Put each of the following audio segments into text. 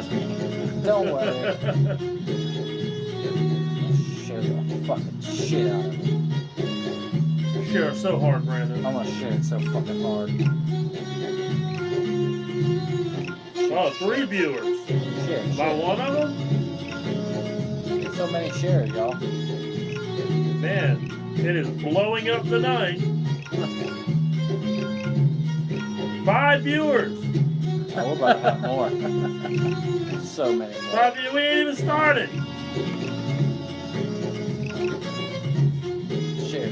trust me. Don't worry. Share the fucking shit out of it. Share so hard, Brandon. I'm gonna share it so fucking hard. Oh, 3 viewers. Share, Am I share. one of them? So many shares, y'all. Man, it is blowing up tonight. 5 viewers. Oh, we're about to have more. So many more. 5 viewers. We ain't even started.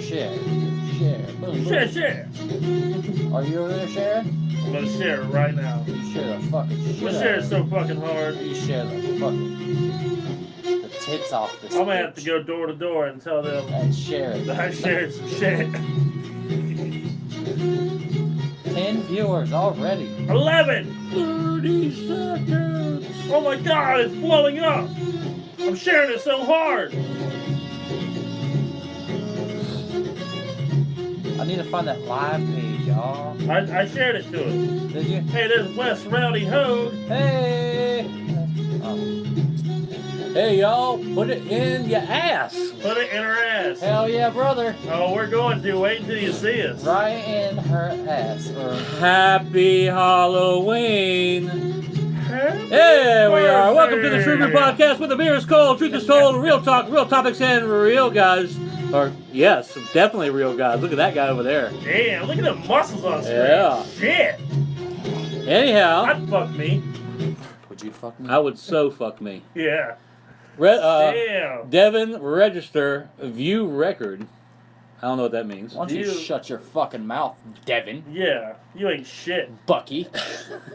Share. Boom, boom. Share. Are you over there sharing? I'm gonna share it right now. You share the fucking shit. I'm gonna share it so fucking hard. You share the tits off this. I'm gonna have to go door to door and tell them and share it. that I shared some shit. 10 viewers already. 11. 30 seconds. Oh my god, it's blowing up. I'm sharing it so hard. I need to find that live page, y'all. I shared it to him. Did you? Hey, there's Wes Rowdy Hogue. Hey! Hey, y'all, put it in your ass. Put it in her ass. Hell yeah, brother. Oh, we're going to. Wait until you see us. Right in her ass. Happy Halloween. Hey, we are. Welcome to the True Brew Podcast where the beer is cold, truth is told, real talk, real topics, and real guys. Or, yes, definitely real guys. Look at that guy over there. Damn, look at the muscles on screen. Yeah. Shit. Anyhow, I'd fuck me. Would you fuck me? I would so fuck me. Yeah. Damn. Devin Register View Record. I don't know what that means. Why don't you shut your fucking mouth, Devin? Yeah, you ain't shit. Bucky.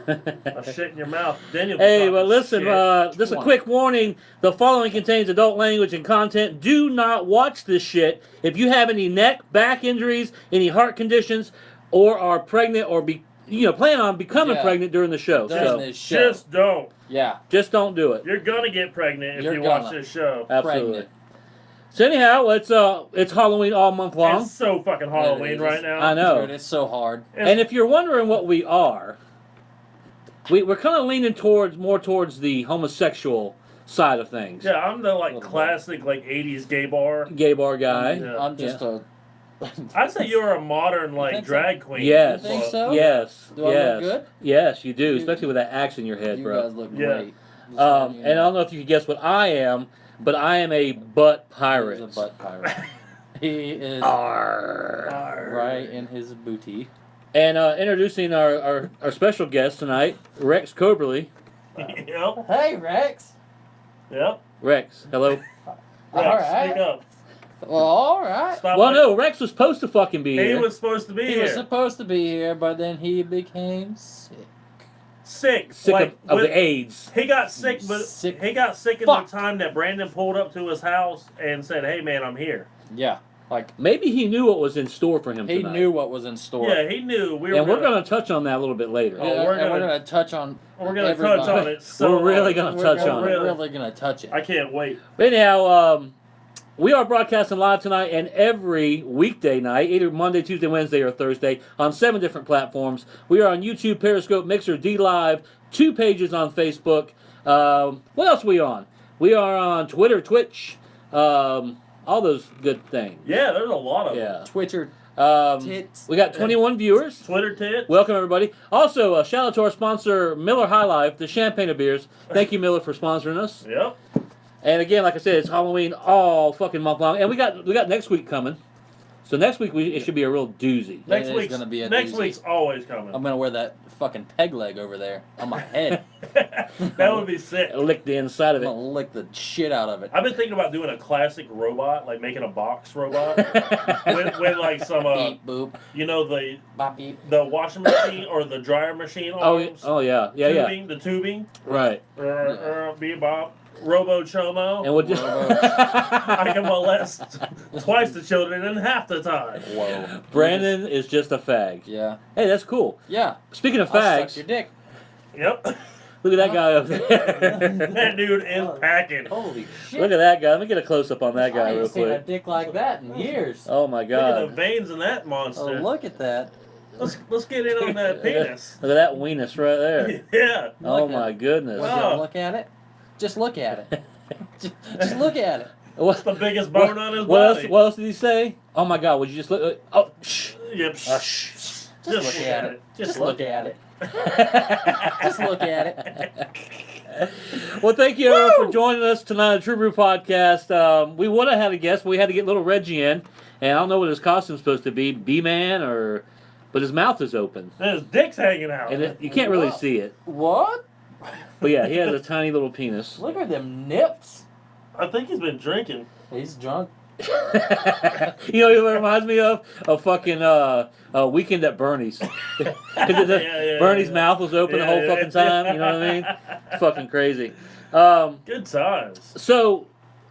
I'll shit in your mouth. Then you'll be Hey, talking but listen, shit. just a quick warning. The following contains adult language and content. Do not watch this shit. If you have any neck, back injuries, any heart conditions, or are pregnant or plan on becoming pregnant during the show. Just don't. Yeah. Just don't do it. You're gonna get pregnant if you watch this show. Absolutely. Pregnant. So anyhow, it's Halloween all month long. It's so fucking Halloween right now. I know. Dude, it's so hard. And if you're wondering what we are, we're kind of leaning more towards the homosexual side of things. Yeah, I'm the classic 80s gay bar. Gay bar guy. Yeah. I'm just a... I'd say you're a modern drag queen. Yes. You think so? Yes. Do I look good? Yes, you do, especially with that axe in your head, you bro. guys look great. And I don't know if you can guess what I am, but I am a butt pirate. He's a butt pirate. He is right in his booty. And introducing our special guest tonight, Rex Coberly. Yep. Hey, Rex. Yep. Rex, hello. Rex, All right. speak up. Well, all right. Stop Well, no, Rex was supposed to fucking be He here. was supposed to be He here. was supposed to be here, but then he became sick. Sick. Sick of the AIDS. He got sick, but Sick he got sick in fuck. the time that Brandon pulled up to his house and said, "Hey, man, I'm here." Yeah. Like, Maybe he knew what was in store for him he tonight. knew what was in store. Yeah, he knew we were. And we're going to touch on that a little bit later. Oh, Yeah, we're and we're gonna- going to touch on We're gonna everybody. touch on it. So We're really hard. going to touch on We're it. really going to touch it. I can't wait. But anyhow, we are broadcasting live tonight and every weekday night, either Monday, Tuesday, Wednesday, or Thursday, on 7 different platforms. We are on YouTube, Periscope, Mixer, D-Live, 2 pages on Facebook. What else are we on? We are on Twitter, Twitch, all those good things. Yeah, there's a lot of them. Yeah. Twitcher tits. We got 21 viewers. Twitter tits. Welcome, everybody. Also, shout out to our sponsor, Miller High Life, the champagne of beers. Thank you, Miller, for sponsoring us. Yep. And again, like I said, it's Halloween all fucking month long. And we got next week coming. So next week it should be a real doozy. Next is week's gonna be a next doozy. week's always coming. I'm going to wear that fucking peg leg over there on my head. That would be sick. Lick the inside of I'm it. going to lick the shit out of it. I've been thinking about doing a classic robot, like making a box robot with like some Beep, boop, you know the bop, beep. washing machine or the dryer machine arms. Oh yeah. Tubing, the tubing. Right. Bebop. Robo Chomo. And we'll just I can molest twice the children in half the time. Whoa. Brandon is just a fag. Yeah. Hey, that's cool. Yeah. Speaking of I'll suck fags, your dick. Yep. look at that guy up there. That dude is packing. Holy shit. Look at that guy. Let me get a close up on that I guy ain't real seen a quick. dick like that in years. Oh my Look at the god. veins in that Oh, monster. look at that. let's get in on that penis. Look at that weenus right there. Yeah. Oh Look at my it. goodness. Wow. Look at it. Just look at it. just look at it. It's the biggest bone on his What body. else did he say? Oh my God! Would you just look? Oh, shh. Yep. Shh. Just look at it. Just look at it. Just look at it. Well, thank you everyone for joining us tonight on the True Brew Podcast. We would have had a guest, but we had to get little Reggie in, and I don't know what his costume's supposed to be, B-Man but his mouth is open, And his dick's hanging out. and you can't really What? see it. What? But yeah, he has a tiny little penis. Look at them nips. I think he's been drinking. He's drunk. You know what it reminds me of? A fucking Weekend at Bernie's. Bernie's mouth was open the whole fucking time. You know what I mean? Fucking crazy. Good times. So,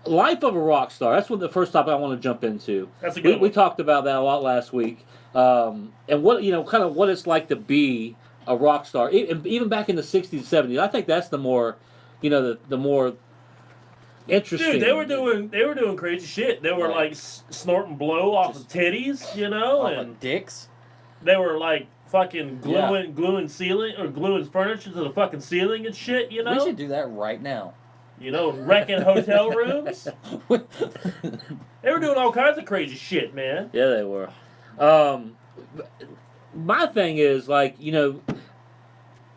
life of a rock star. That's what the first topic I want to jump into. That's a good We one. talked about that a lot last week, and what kind of what it's like to be a rock star. Even back in the '60s, '70s, I think that's the more, the more interesting. Dude, they were doing crazy shit. They were Right. like snorting blow off of titties, Off and of dicks. they were like fucking gluing ceiling or gluing furniture to the fucking ceiling and shit. You know, We should do that right now. Wrecking hotel rooms. They were doing all kinds of crazy shit, man. Yeah, they were. My thing is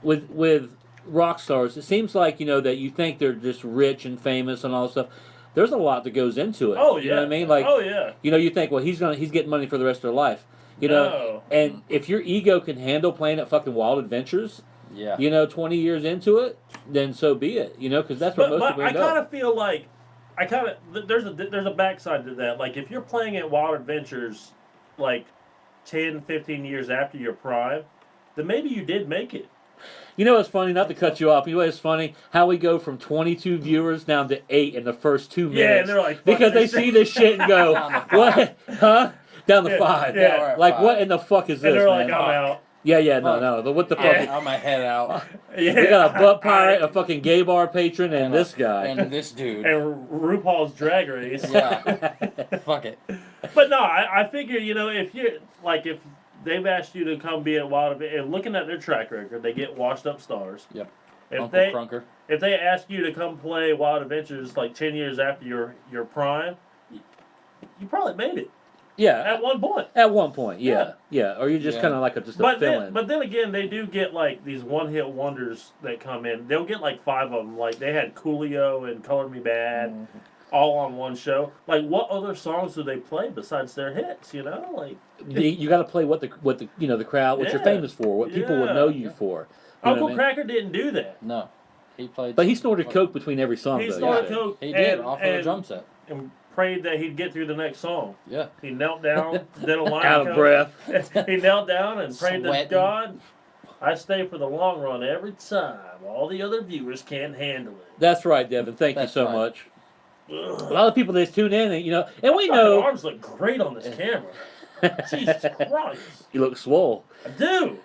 with rock stars, it seems like that you think they're just rich and famous and all this stuff. There's a lot that goes into it. Oh You yeah, know what I mean? Like, oh yeah. you think, well, he's getting money for the rest of their life. No. And if your ego can handle playing at fucking Wild Adventures, Yeah. 20 years into it, then so be it. Because that's where most But people I end kind up. of feel like there's a backside to that. Like if you're playing at Wild Adventures, like 10, 15 years after your prime, then maybe you did make it. You know what's funny? Not to cut you off. You know what's funny? How we go from 22 viewers down to 8 in the first 2 minutes. Yeah, and they're like, fuck because they this see shit. this shit and go, Down to 5. what? Huh? Down to Yeah, 5. yeah, we're at Like, 5. what in the fuck is this, And they're man? like, I'm out. Yeah, no. What the fuck? Yeah. I'm my head out. Yeah. We got a butt pirate, a fucking gay bar patron, and this guy. And this dude. And RuPaul's Drag Race. Yeah. Fuck it. But no, I figure, if you're like, if they've asked you to come be at Wild Adventures, and looking at their track record, they get washed up stars. Yep. If Uncle Crunker. if they ask you to come play Wild Adventures like 10 years after your prime, you probably made it Yeah, at one point. at one point, yeah. Or you're just Yeah. kind of like just a But fill-in. then again, they do get like these one-hit wonders that come in. They'll get like 5 of them. Like they had Coolio and Color Me Bad, all on one show. Like what other songs do they play besides their hits? Like You got to play what the crowd, what you're Yeah. famous for, what people would know you for. You know Uncle what I mean? Cracker didn't do that. No. He played. But he snorted coke between every song. He though, snorted yeah. coke. He did and, off of the drum set. and prayed that he'd get through the next song. Yeah. He knelt down, did a line Out of breath. He knelt down and prayed to Sweating. God, I stay for the long run every time. All the other viewers can't handle it. That's right, Devin. Thank That's you so right. much. Ugh. A lot of people just tune in, and and we Fucking know arms look great on this camera. Jesus Christ. you look swole. I do.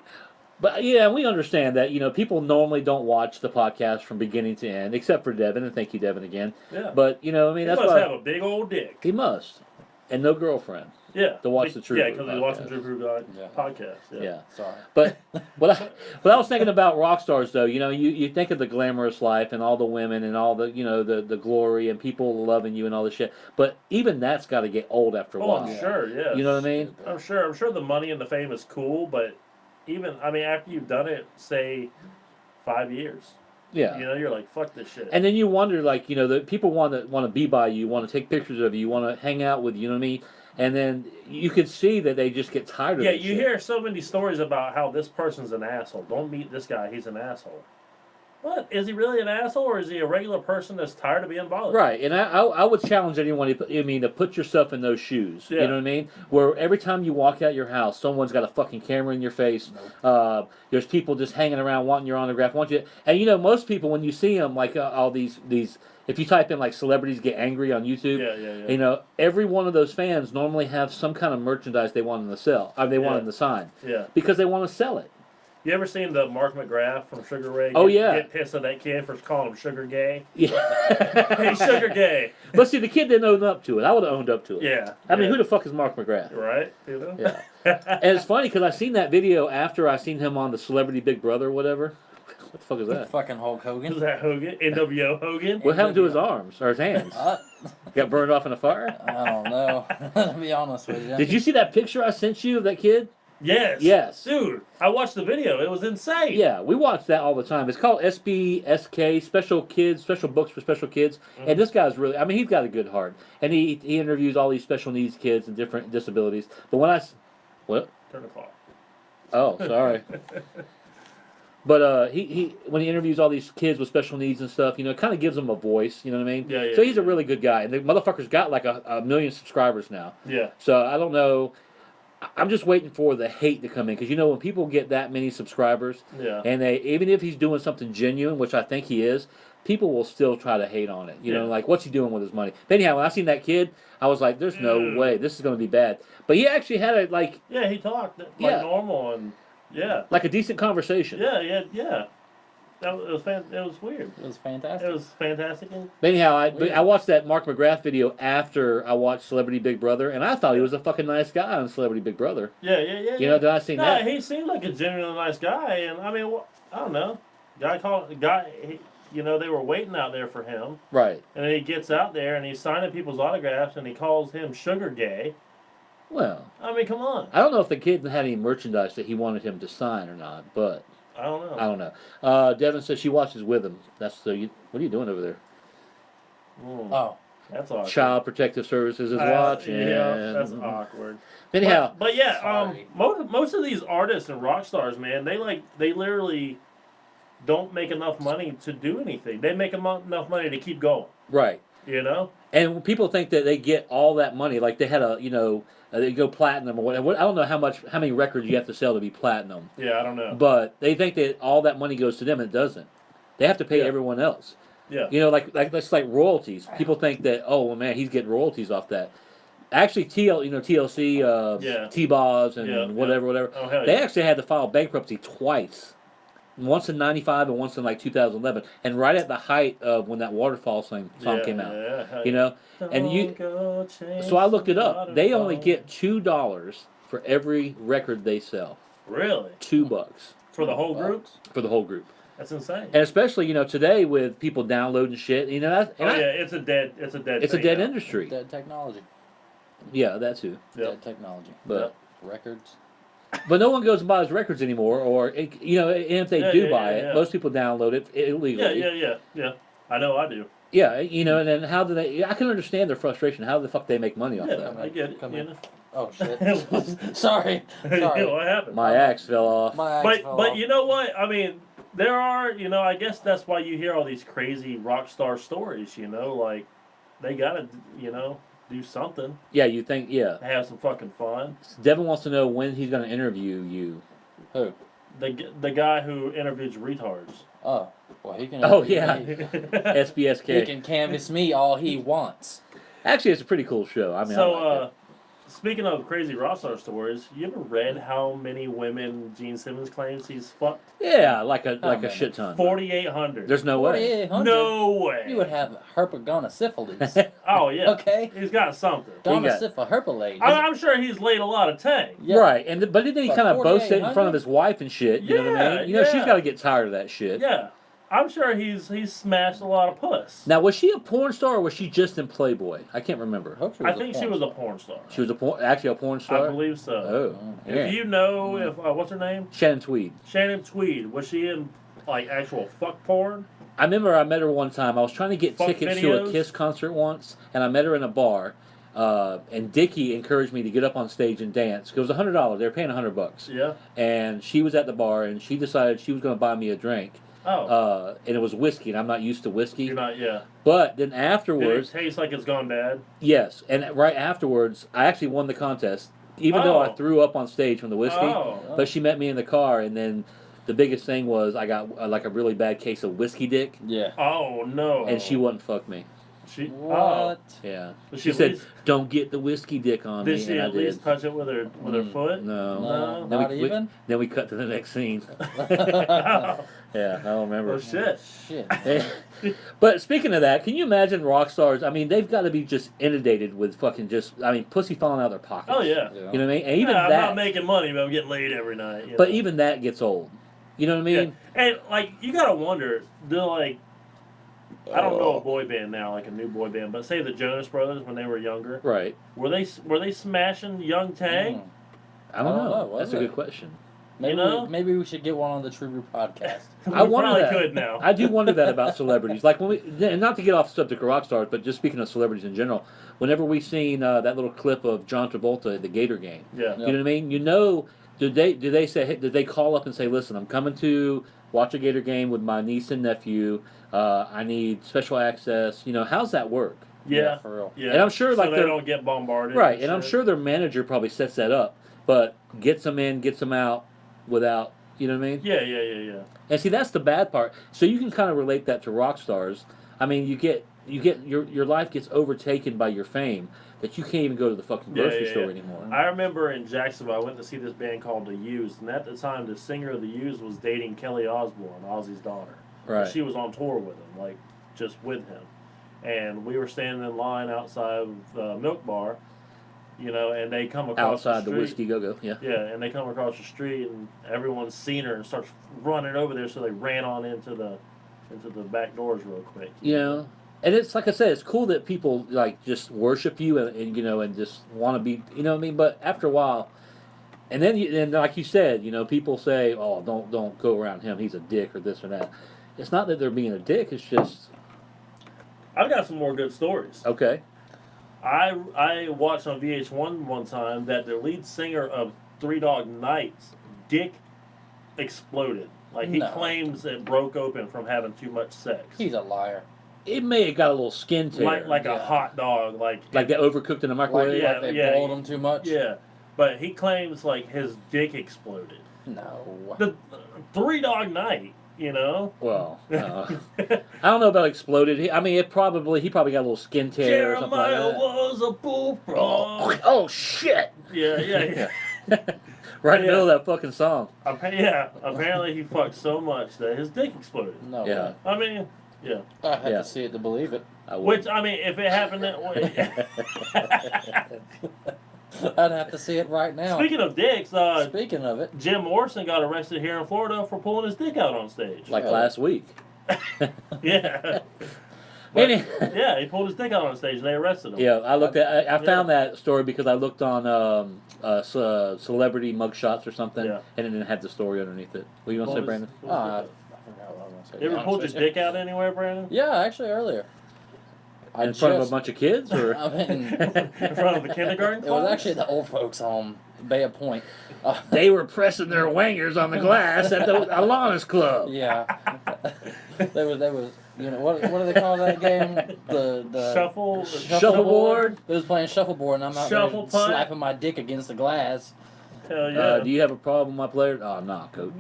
But yeah, we understand that people normally don't watch the podcast from beginning to end, except for Devin, and thank you, Devin, again. Yeah. But I mean, He that's must why have a big old dick. he must, and no girlfriend. Yeah. To watch the True Yeah, Brew because we watch the podcast. True Brew Yeah. podcast. Yeah. Yeah. Sorry. But what I was thinking about rock stars though, you think of the glamorous life and all the women and all the the glory and people loving you and all this shit. But even that's got to get old after a Oh, while. I'm sure, yeah. You know what I mean? I'm sure the money and the fame is cool, but after you've done it, say 5 years, Yeah. you're like, fuck this shit. And then you wonder, the people want to be by you, want to take pictures of you, want to hang out with you. You know what I mean? And then you could see that they just get tired of yeah, that you shit. hear so many stories about how this person's an asshole. Don't meet this guy; he's an asshole. What, is he really an asshole, or is he a regular person that's tired of being bothered? Right, and I would challenge anyone to put yourself in those shoes. Yeah. You know what I mean? Where every time you walk out your house, someone's got a fucking camera in your face. There's people just hanging around wanting your autograph, and most people when you see them, like all these. If you type in like celebrities get angry on YouTube, Yeah. every one of those fans normally have some kind of merchandise they want them to sell, or they want Yeah. them to sign, Yeah. because they want to sell it. You ever seen the Mark McGrath from Sugar Ray? Oh, yeah. Get pissed at that kid for calling him Sugar Gay. Yeah. Hey, Sugar Gay. But see, the kid didn't own up to it. I would have owned up to it. Yeah. I mean, who the fuck is Mark McGrath? Right? You know? Yeah. And it's funny because I seen that video after I seen him on the Celebrity Big Brother or whatever. What the fuck is that? Fucking Hulk Is Hogan. that Hogan? NWO Hogan? What happened to his arms or his hands? Got burned off in a fire? I don't know. To be honest with you. Did you see that picture I sent you of that kid? Yes. Yes. Dude, I watched the video. It was insane. Yeah, we watch that all the time. It's called SBSK, Special Kids, Special Books for Special Kids. Mm-hmm. And this guy's really, I mean, he's got a good heart. And he interviews all these special needs kids and different disabilities. But when what? Turn the clock. Oh, sorry. But he when he interviews all these kids with special needs and stuff, it kind of gives them a voice. You know what I mean? Yeah. So he's a really good guy, and the motherfucker's got like a million subscribers now. Yeah. So I don't know. I'm just waiting for the hate to come in because when people get that many subscribers, Yeah. and even if he's doing something genuine, which I think he is, people will still try to hate on it. You know, like what's he doing with his money? But anyhow, when I seen that kid, I was like, "There's no way this is going to be bad." But he actually had Yeah, he talked like normal and like a decent conversation. Yeah. It was weird. It was fantastic. It was fantastic. But anyhow, I watched that Mark McGrath video after I watched Celebrity Big Brother, and I thought he was a fucking nice guy on Celebrity Big Brother. Yeah. Did I see that? He seemed like a genuinely nice guy, and I mean, I don't know. They were waiting out there for him, Right. and then he gets out there and he's signing people's autographs, and he calls him Sugar Gay. Well, I mean, come on. I don't know if the kid had any merchandise that he wanted him to sign or not, but I don't know. I don't know. Devin says she watches with him. What are you doing over there? Oh. That's awkward. Child Protective Services is watching. Yeah, that's awkward. Anyhow, but yeah, Sorry. most of these artists and rock stars, man, they literally don't make enough money to do anything. They make enough money to keep going. right. You know? And when people think that they get all that money, like they had they go platinum or whatever. I don't know how many records you have to sell to be platinum. Yeah, I don't know. But they think that all that money goes to them, and it doesn't. They have to pay everyone else. Yeah. Like that's like royalties. People think that, oh well, man, he's getting royalties off that. Actually, TLC, T-Boz, and whatever. Oh, hell They yeah. actually had to file bankruptcy twice. Once in '95 and once in 2011, and right at the height of when that Waterfall song came out. Yeah, So I looked it up. They only get $2 for every record they sell. Really? $2 For the whole group? for the whole group. That's insane. And especially today with people downloading shit, It's a dead thing now. industry. Dead technology. Yeah, that too. Yep. Dead technology. But Records. but no one goes and buys records anymore, or and if they do buy it, yeah. most people download it illegally. Yeah. I know I do. Yeah, and then how do they? I can understand their frustration. How the fuck they make money off Yeah, that? I get it. Come You in. know? Oh shit. Sorry. What happened? My axe fell off. My axe fell But off. you know what? I mean, there are, I guess that's why you hear all these crazy rock star stories, like they gotta, do something, Yeah, you think? Yeah. have some fucking fun. Devin wants to know when he's going to interview you. Who? The guy who interviews retards. Oh. Well, he can. Oh yeah, He SBSK. can canvas me all he wants. Actually, it's a pretty cool show. I mean, So, I like it. speaking of crazy rock star stories, you ever read how many women Gene Simmons claims he's fucked? Yeah, like a man. shit ton. 4,800. There's no way. 4,800. No way. You would have herpagonosyphilis. Oh yeah. Okay. He's got something. Gonosyphilis. I'm sure he's laid a lot of tank. Yeah. Right, but didn't he But kind of boast it in 4,800? front of his wife and shit? You know what I mean? Yeah, She's yeah. got to get tired of that shit. Yeah. I'm sure he's smashed a lot of puss. Now, was she a porn star or was she just in Playboy? I can't remember. I think she was a porn star. She was actually a porn star. I believe so. Oh, yeah. If you know, what's her name? Shannon Tweed. Shannon Tweed. Was she in like actual fuck porn? I remember I met her one time. I was trying to get Fuck tickets to a videos? Kiss concert once, and I met her in a bar. And Dickie encouraged me to get up on stage and dance. It was $100. They were paying $100. Yeah. And she was at the bar, and she decided she was going to buy me a drink. Oh. And it was whiskey, and I'm not used to whiskey. You're not. Yeah. But then Did it afterwards, taste like it's gone bad? yes, and right afterwards, I actually won the contest, even though I Oh. threw up on stage from the whiskey. Oh. But she met me in the car, and then the biggest thing was I got like a really bad case of whiskey dick, Yeah. Oh no. and she wouldn't fuck me. What? Yeah. Did She at said, least- "Don't get the whiskey dick on Did me," she and I at least did. touch it with her foot? No. No, Then not we- even? Then we cut to the next scene. Oh, Yeah, I don't remember. shit. Shit. But speaking of that, can you imagine rock stars? I mean, they've got to be just inundated with fucking pussy falling out of their pockets. Oh yeah. Yeah. You know what I mean? And even I'm that, not making money, but I'm getting laid every night. you but know? even that gets old. You know what I mean? Yeah. And like you gotta wonder, they're like, I don't know a boy band now, like a new boy band, but say the Jonas Brothers when they were younger, Right. were they smashing Young Tang? I don't know. was That's a it? good question. Maybe, You know? maybe we should get one on the True Brew podcast. I We wonder probably that. could now. I do wonder that about celebrities. Like when and not to get off the subject of rock stars, but just speaking of celebrities in general, whenever we seen that little clip of John Travolta at the Gator game, Yeah. you know what I mean? You know, did they call up and say, "Listen, I'm coming to watch a Gator game with my niece and nephew. I need special access." You know, how's that work? Yeah. For real. Yeah. And I'm sure, so like, they they're- don't get bombarded. Right, and I'm shit. sure their manager probably sets that up, but gets them in, gets them out without, you know what I mean? Yeah. And see, that's the bad part. So you can kind of relate that to rock stars. I mean, you get your life gets overtaken by your fame that you can't even go to the fucking grocery store anymore. I remember in Jacksonville, I went to see this band called The Used, and at the time, the singer of The Used was dating Kelly Osbourne, Ozzy's daughter. Right. She was on tour with him, like just with him, and we were standing in line outside of the Milk Bar, you know, and they come across Outside the the street. whiskey go-go, yeah. Yeah, and they come across the street, and everyone's seen her and starts running over there, so they ran on into the back doors real quick. You know, and it's like I said, it's cool that people like just worship you and you know and just want to be, you know what I mean. But after a while, and then like you said, you know, people say, "Oh, don't go around him. He's a dick," or this or that. It's not that they're being a dick. It's just I've got some more good stories. okay. I watched on VH1 one time that the lead singer of Three Dog Night's dick exploded. Like he No. claims it broke open from having too much sex. He's a liar. It may have got a little skin tear, Like a Yeah. hot dog, like they overcooked in the microwave. Yeah, Like they yeah. boiled him too much? yeah. But he claims like his dick exploded. No. The Three Dog Night, you know. Well, I don't know about exploded. He probably got a little skin tear or something like Jeremiah that. was a bullfrog. Oh shit! Yeah. Right in the middle of that fucking song. Apparently he fucked so much that his dick exploded. No. Yeah. way. I mean, yeah. I have Yeah. to see it to believe it. I would. Which, I mean, if it happened that way. I'd have to see it right now. Speaking of dicks, Speaking of it, Jim Morrison got arrested here in Florida for pulling his dick out on stage. like last week. Yeah. But, Any- yeah, he pulled his dick out on stage and they arrested him. Yeah, I found that story because I looked on celebrity mugshots or something, Yeah. and it didn't have the story underneath it. What do you want to say, Brandon? I forgot what I was going to say. You ever pulled your dick out anywhere, Brandon? Yeah, actually earlier. In front of a bunch of kids, or I mean, In front of a kindergarten it was class? actually the old folks home, Bay of Point. they were pressing their wangers on the glass at the Alana's Club. Yeah. they was, you know, what do they call that game? The Shuffle. Shuffleboard. They was playing shuffleboard, and I'm out Shuffle there putt. slapping my dick against the glass. Hell yeah. Do you have a problem, my player? Oh, nah, coach.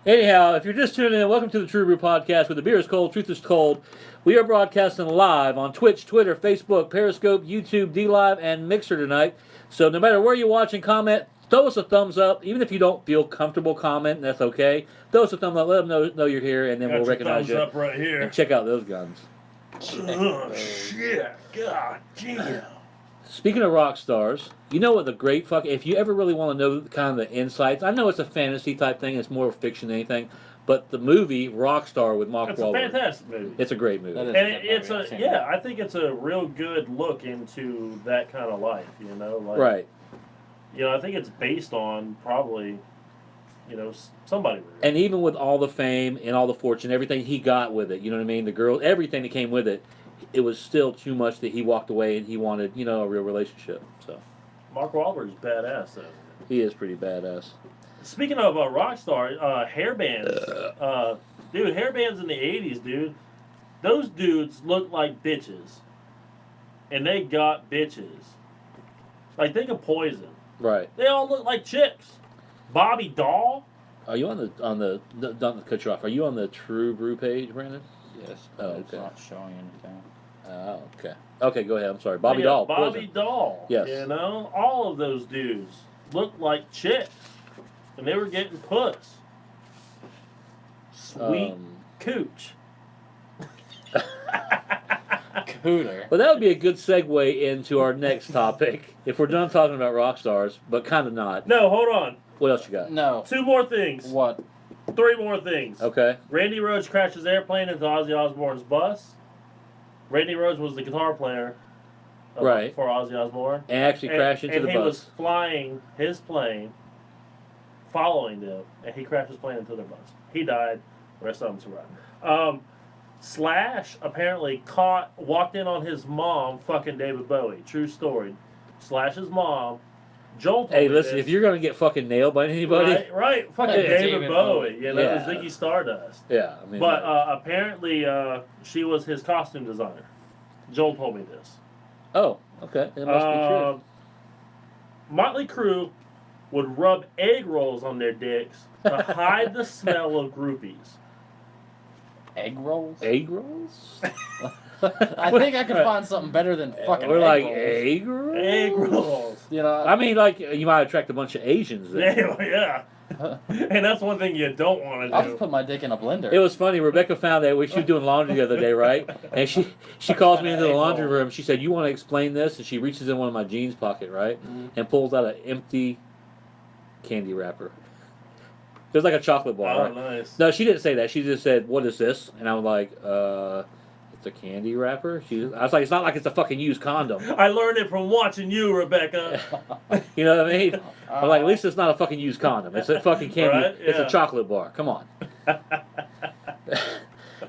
Anyhow, if you're just tuning in, welcome to the True Brew Podcast, where the beer is cold, truth is cold. We are broadcasting live on Twitch, Twitter, Facebook, Periscope, YouTube, DLive, and Mixer tonight. So no matter where you're watching, comment, throw us a thumbs up. Even if you don't feel comfortable commenting, that's okay. Throw us a thumbs up, let them know you're here, and then Got we'll your recognize thumbs you. up right here. And check out those guns. Oh, shit. God damn. Speaking of rock stars, you know what the great fuck... If you ever really want to know kind of the insights, I know it's a fantasy type thing, it's more fiction than anything, but the movie Rockstar with Mark It's a Wahlberg, fantastic movie. it's a great movie. That is- And I think it's a real good look into that kind of life, you know? Like, Right. You know, I think it's based on probably, you know, somebody. Real. And even with all the fame and all the fortune, everything he got with it, you know what I mean? The girl, everything that came with it, it was still too much that he walked away and he wanted, you know, a real relationship. So Mark Wahlberg's badass, though. he is pretty badass. Speaking of rock star, hair bands. Dude, hair bands in the 80s, dude. Those dudes look like bitches. And they got bitches. Like, think of Poison. Right. They all look like chicks. Bobby Doll. Are you on the not to cut you off? Are you on the True Brew page, Brandon? Yes, Oh, but it's okay. not showing anything. Oh, okay. Okay, go ahead. I'm sorry. Bobby Yeah, Doll. Bobby Poison. Doll. Yes. You know, all of those dudes looked like chicks, and they were getting puss. Sweet cooch. Cooter. Well, that would be a good segue into our next topic. If we're done talking about rock stars, but kind of not. No, hold on. What else you got? No. 2 more things. What? 3 more things. Okay. Randy Rhoads crashed his airplane into Ozzy Osbourne's bus. Randy Rhoads was the guitar player Right. for Ozzy Osbourne. And actually crashed into the he bus. was flying his plane, following them, and he crashed his plane into their bus. He died. The rest of them survived. Slash apparently walked in on his mom fucking David Bowie. True story. Slash's mom. Joel told Hey, me listen, this. if you're going to get fucking nailed by anybody. Right. Fucking Yeah, David Bowie. You know, Yeah. Ziggy Stardust. Yeah, I mean. But apparently she was his costume designer. Joel told me this. Oh, okay. It must be true. Motley Crue would rub egg rolls on their dicks to hide the smell of groupies. Egg rolls? Egg rolls? I think I could find something better than fucking We're egg like, rolls. egg rolls? Egg rolls. You know? I mean, like, you might attract a bunch of Asians there. Yeah. And that's one thing you don't want to I'll do. just put my dick in a blender. It was funny. Rebecca found that she was doing laundry the other day, right? And she calls me into the laundry room. She said, "You want to explain this?" And she reaches in one of my jeans pocket, right, and pulls out an empty candy wrapper. It was like a chocolate bar. Oh, Right? nice. No, she didn't say that. She just said, "What is this?" And I was like, "It's a candy wrapper." I was like, "It's not like it's a fucking used condom." I learned it from watching you, Rebecca. You know what I mean? I'm like, at least it's not a fucking used condom. It's a fucking candy. Right? It's Yeah. a chocolate bar. Come on.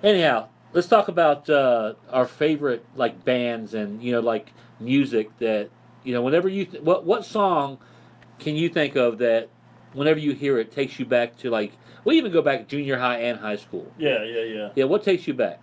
Anyhow, let's talk about our favorite like bands and like music that whenever you what song can you think of that whenever you hear it takes you back to like we even go back junior high and high school. Yeah. Yeah, what takes you back?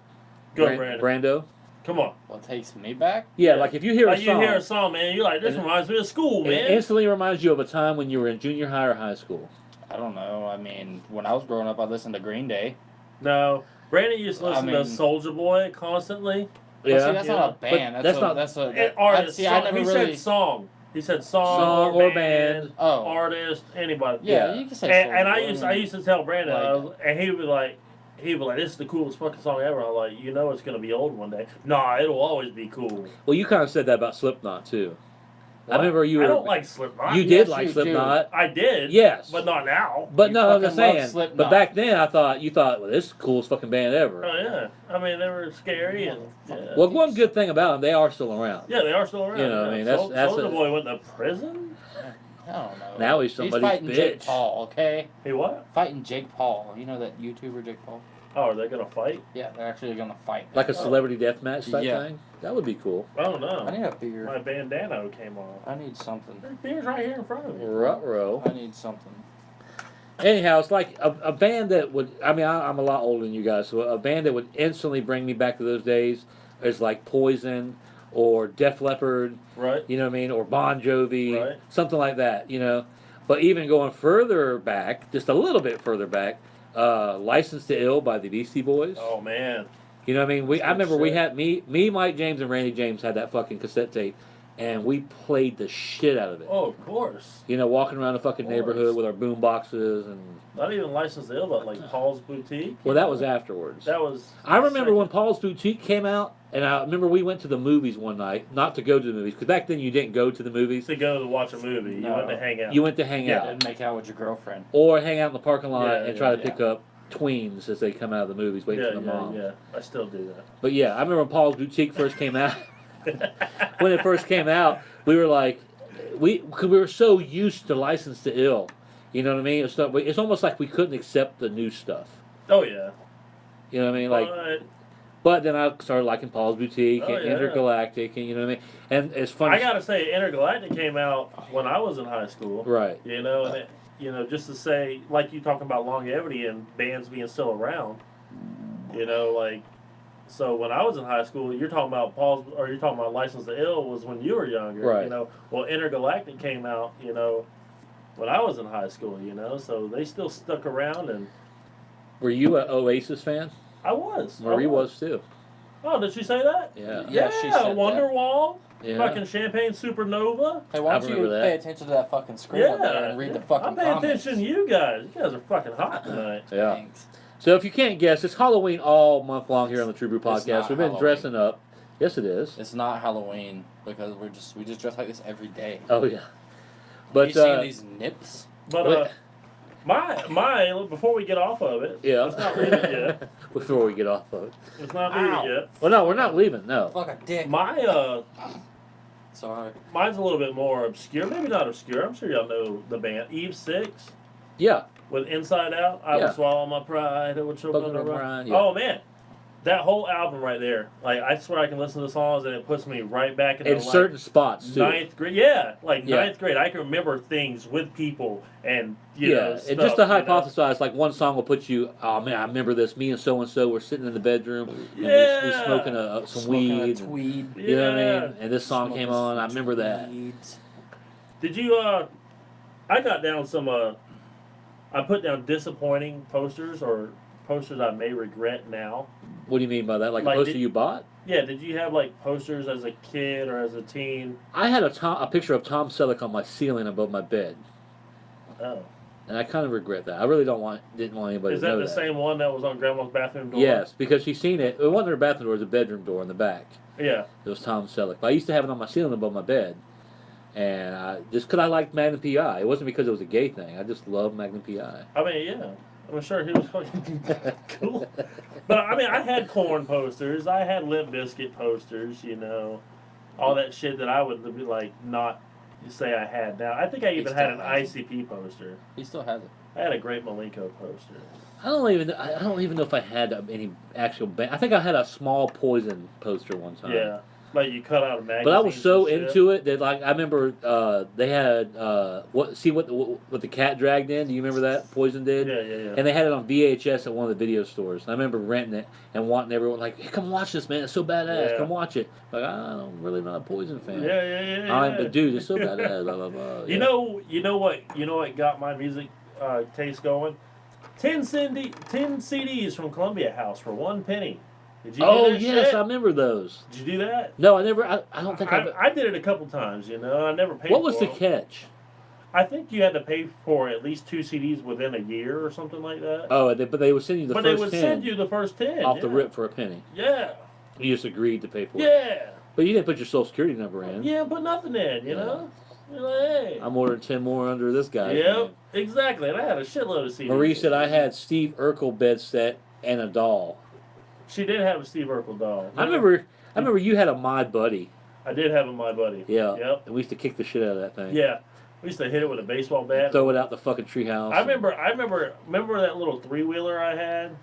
Go, Brandon. Brando. Come on. What takes me back? Yeah, like if you hear a Like song, you hear a song, man, you're like, this reminds me of school, it man. instantly reminds you of a time when you were in junior high or high school. I don't know. I mean, when I was growing up, I listened to Green Day. No. Brandon used to listen to Soulja Boy constantly. Yeah, Well, see, that's not a band. But That's a And artist. I never he really. said song. He said song, Song or band. Oh. artist, anybody. Yeah, you can say. And I Soulja used to tell Brandon, Like- and he would be like, this is the coolest fucking song ever. I'm like, it's gonna be old one day. Nah, it'll always be cool. Well, you kind of said that about Slipknot too. What? I remember you were. I don't like Slipknot. You did Yes, like you Slipknot. I did. Yes. But not now. But You no, I'm just fucking love saying. Slipknot. But back then, you thought, well, this is the coolest fucking band ever. Oh yeah. I mean, they were scary and. Yeah. Well, one good thing about them, they are still around. Yeah, they are still around. You know, I mean, that's Soulja a- Boy went to prison. I don't know. Now he's somebody's fighting Jake bitch. Paul. Okay, He what? fighting Jake Paul. You know that YouTuber Jake Paul? Oh, are they gonna fight? Yeah, they're actually gonna fight. Like a celebrity death match type Yeah. thing. That would be cool. I don't know. I need a beer. My bandana came off. I need something. There's beers right here in front of me. Ruh-roh. I need something. Anyhow, it's like a band that would. I mean, I'm a lot older than you guys, so a band that would instantly bring me back to those days is like Poison or Def Leppard. Right. You know what I mean? Or Bon Jovi, Right. something like that. But even going further back, just a little bit further back, "License to Ill" by the Beastie Boys. Oh man. You know what I mean? I remember we shit. had me, Mike James, and Randy James had that fucking cassette tape, and we played the shit out of it. Oh, of course. Walking around the fucking Of course. neighborhood with our boom boxes and. Not even Licensed to Ill, but like Paul's Boutique. Well, that was afterwards. That was. I remember when Paul's Boutique came out, and I remember we went to the movies one night, not to go to the movies, because back then you didn't go to the movies. to go to watch a movie. You No. went to hang out. You went to hang out. And make out with your girlfriend. Or hang out in the parking lot Yeah, and try to yeah. pick up tweens as they come out of the movies, waiting for the mom. Yeah. I still do that. But yeah, I remember when Paul's Boutique first came out. When it first came out, we were like, cause we were so used to License to Ill. You know what I mean? It's almost like we couldn't accept the new stuff. Oh yeah. You know what I mean? Like, but then I started liking Paul's Boutique Oh, and yeah. Intergalactic, and you know what I mean? And it's funny. I gotta say, Intergalactic came out when I was in high school. Right. And just to say, like you talking about longevity and bands being still around. So when I was in high school, you're talking about you're talking about License to Ill was when you were younger. Right. Well, Intergalactic came out, when I was in high school, so they still stuck around, and Were you an Oasis fan? I was. Marie was too. Oh, did she say that? Yeah. Yeah, she said Wonderwall, Yeah. fucking Champagne Supernova. Hey, why don't you remember that. pay attention to that fucking screen up there and read the fucking I'm paying comments? attention to you guys. You guys are fucking hot tonight. Yeah. Thanks. So if you can't guess, it's Halloween all month long here on the True Brew It's Podcast. not We've been Halloween. dressing up. Yes, it is. It's not Halloween because we just dress like this every day. Oh yeah. You But seeing these nips? But my before we get off of it, yeah. let's not leave it yet. Before we get off of it. Let's not leave Ow. it yet. Well, no, we're not leaving. No. Fuck a dick. Sorry. Mine's a little bit more obscure. Maybe not obscure. I'm sure y'all know the band Eve 6 Yeah. with Inside Out. I Yeah. would swallow my pride. It would choke Spoken on the of rock. Brian, yeah. Oh man, that whole album right there. Like I swear I can listen to the songs and it puts me right back in In certain spots too. ninth grade. Yeah, like Yeah. ninth grade. I can remember things with people and you know. Yeah, Stuff, and just to you know? hypothesize, like one song will put you. Oh man, I remember this. Me and so were sitting in the bedroom, and we Yeah. smoking some Smoking weed. a tweed. You know what I Yeah. mean? And this song came on. I remember that. Tweeds. Did you? I got down some. I put down disappointing posters or posters I may regret now. What do you mean by that? Like Like, a poster did- you bought? Yeah, did you have like posters as a kid or as a teen? I had a picture of Tom Selleck on my ceiling above my bed, Oh, and I kind of regret that. I really didn't want anybody is to that know the that. same one that was on Grandma's bathroom door? Yes, because she's seen it. It wasn't her bathroom door; it was a bedroom door in the back. Yeah. It was Tom Selleck. But I used to have it on my ceiling above my bed, and just because I liked Magnum PI. It wasn't because it was a gay thing. I just loved Magnum PI. I mean, yeah. I'm sure he was fucking cool. But I mean, I had Corn posters. I had Limp Bizkit posters. All that shit that I would be like not say I had now. I think I even had an ICP poster. He still has it. I had a Great Malenko poster. I don't even know if I had any actual band. I think I had a small Poison poster one time. Yeah, like you cut out a magazine. But I was so into it that like I remember they had what the cat dragged in. Do you remember that Poison did? Yeah. And they had it on VHS at one of the video stores. And I remember renting it and wanting everyone like, hey, come watch this, man. It's so badass. Yeah. Come watch it. Like I'm really not a Poison fan. Yeah. But dude, it's so badass. Blah, blah, blah. You know what got my music taste going? 10 CDs from Columbia House for 1 penny. Did you do that yes, shit? I remember those. Did you do that? No, I never. I don't think I did it a couple times. I never paid. What was for the them. catch? I think you had to pay for at least 2 CDs within a year or something like that. Oh, but they would send you the but first they would 10 send you the first 10 off the rip for a penny. Yeah, You just agreed to pay for it. yeah, But you didn't put your social security number in. yeah. Put nothing in. You know. You're like, hey. I'm ordering 10 more under this guy. Yep, exactly. And I had a shitload of CDs. Marie said I had Steve Urkel bed set and a doll. She did have a Steve Urkel doll. I remember you had a My Buddy. I did have a My Buddy. Yeah. Yep. And we used to kick the shit out of that thing. Yeah. We used to hit it with a baseball bat. Throw it out the fucking treehouse. I remember that little 3-wheeler I had?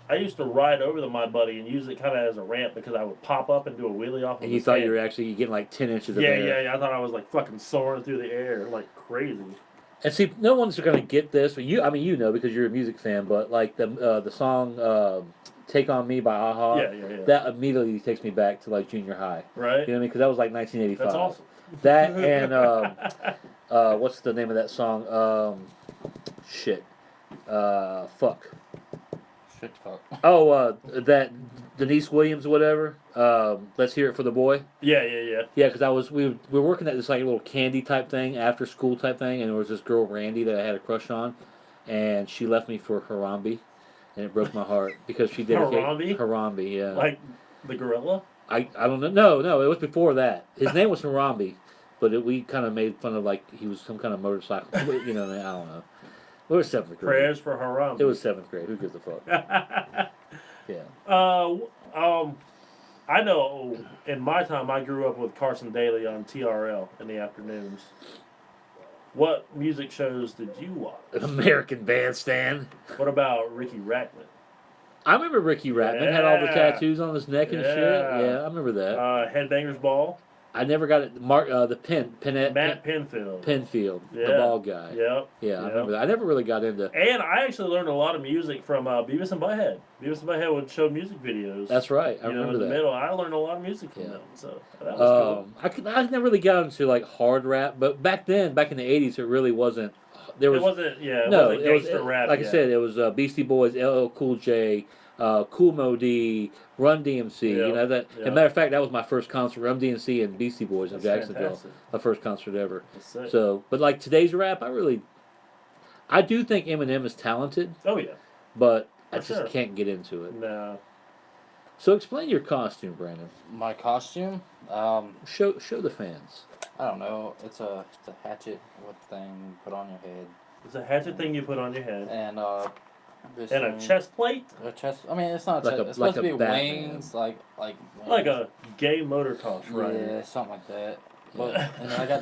I used to ride over to My Buddy and use it kind of as a ramp because I would pop up and do a wheelie off of And you his thought head. you were actually getting like 10 inches of air. Yeah. I thought I was like fucking soaring through the air like crazy. And see, no one's going to get this. But you know because you're a music fan. But like the song "Take on Me" by Aha. Yeah. That immediately takes me back to like junior high. Right? You know what I mean? Because that was like 1985. That's awesome. That and what's the name of that song? Fuck. Shit, fuck. Oh, that Denise Williams, or whatever. Let's Hear It for the Boy. Yeah. Yeah, because we were working at this like little candy type thing, after school type thing, and there was this girl Randy that I had a crush on, and she left me for Harambe, and it broke my heart because she did Harambe? Harambe, yeah. Like the gorilla? I don't know. No, it was before that. His name was Harambe, but we kind of made fun of like he was some kind of motorcycle. You know, I don't know. It was 7th grade. Prayers for Harambe. It was 7th grade. Who gives a fuck? Yeah. I know in my time I grew up with Carson Daly on TRL in the afternoons. What music shows did you watch? American Bandstand. What about Ricky Rackman? I remember Ricky Rackman had all the Yeah. tattoos on his neck and shit. Yeah. Yeah, I remember that. Headbangers Ball. I never got it. Matt Penfield. Penfield, the Yeah. bald guy. Yep. Yeah, I Yep. remember that. I never really got into. And I actually learned a lot of music from Beavis and Butthead. Beavis and Butthead would show music videos. That's right. I in remember the that. middle. I learned a lot of music from Yeah. them. So that was I never really got into like hard rap, but back then, back in the '80s, it really wasn't there was It wasn't. Yeah. It no, wasn't it was gangster rap. like I yet. said, it was Beastie Boys, LL Cool J, Cool Mo D, Run DMC. You Yep, know that. yep. As a matter of fact, that was my first concert. Run DMC and Beastie Boys in That's Jacksonville. fantastic. My first concert ever. That's sick. So, but like today's rap, I do think Eminem is talented, Oh yeah. but I For just sure. can't get into it. No. So explain your costume, Brandon. My costume, Show the fans. I don't know. It's a hatchet with thing you put on your head, It's a hatchet thing you put on your head. and just And a chest plate? A chest. I mean, it's not a Like chest. a- It's like supposed to a be Batman. wings, like Like wings. a gay motocross yeah, rider. something like that. But and then I got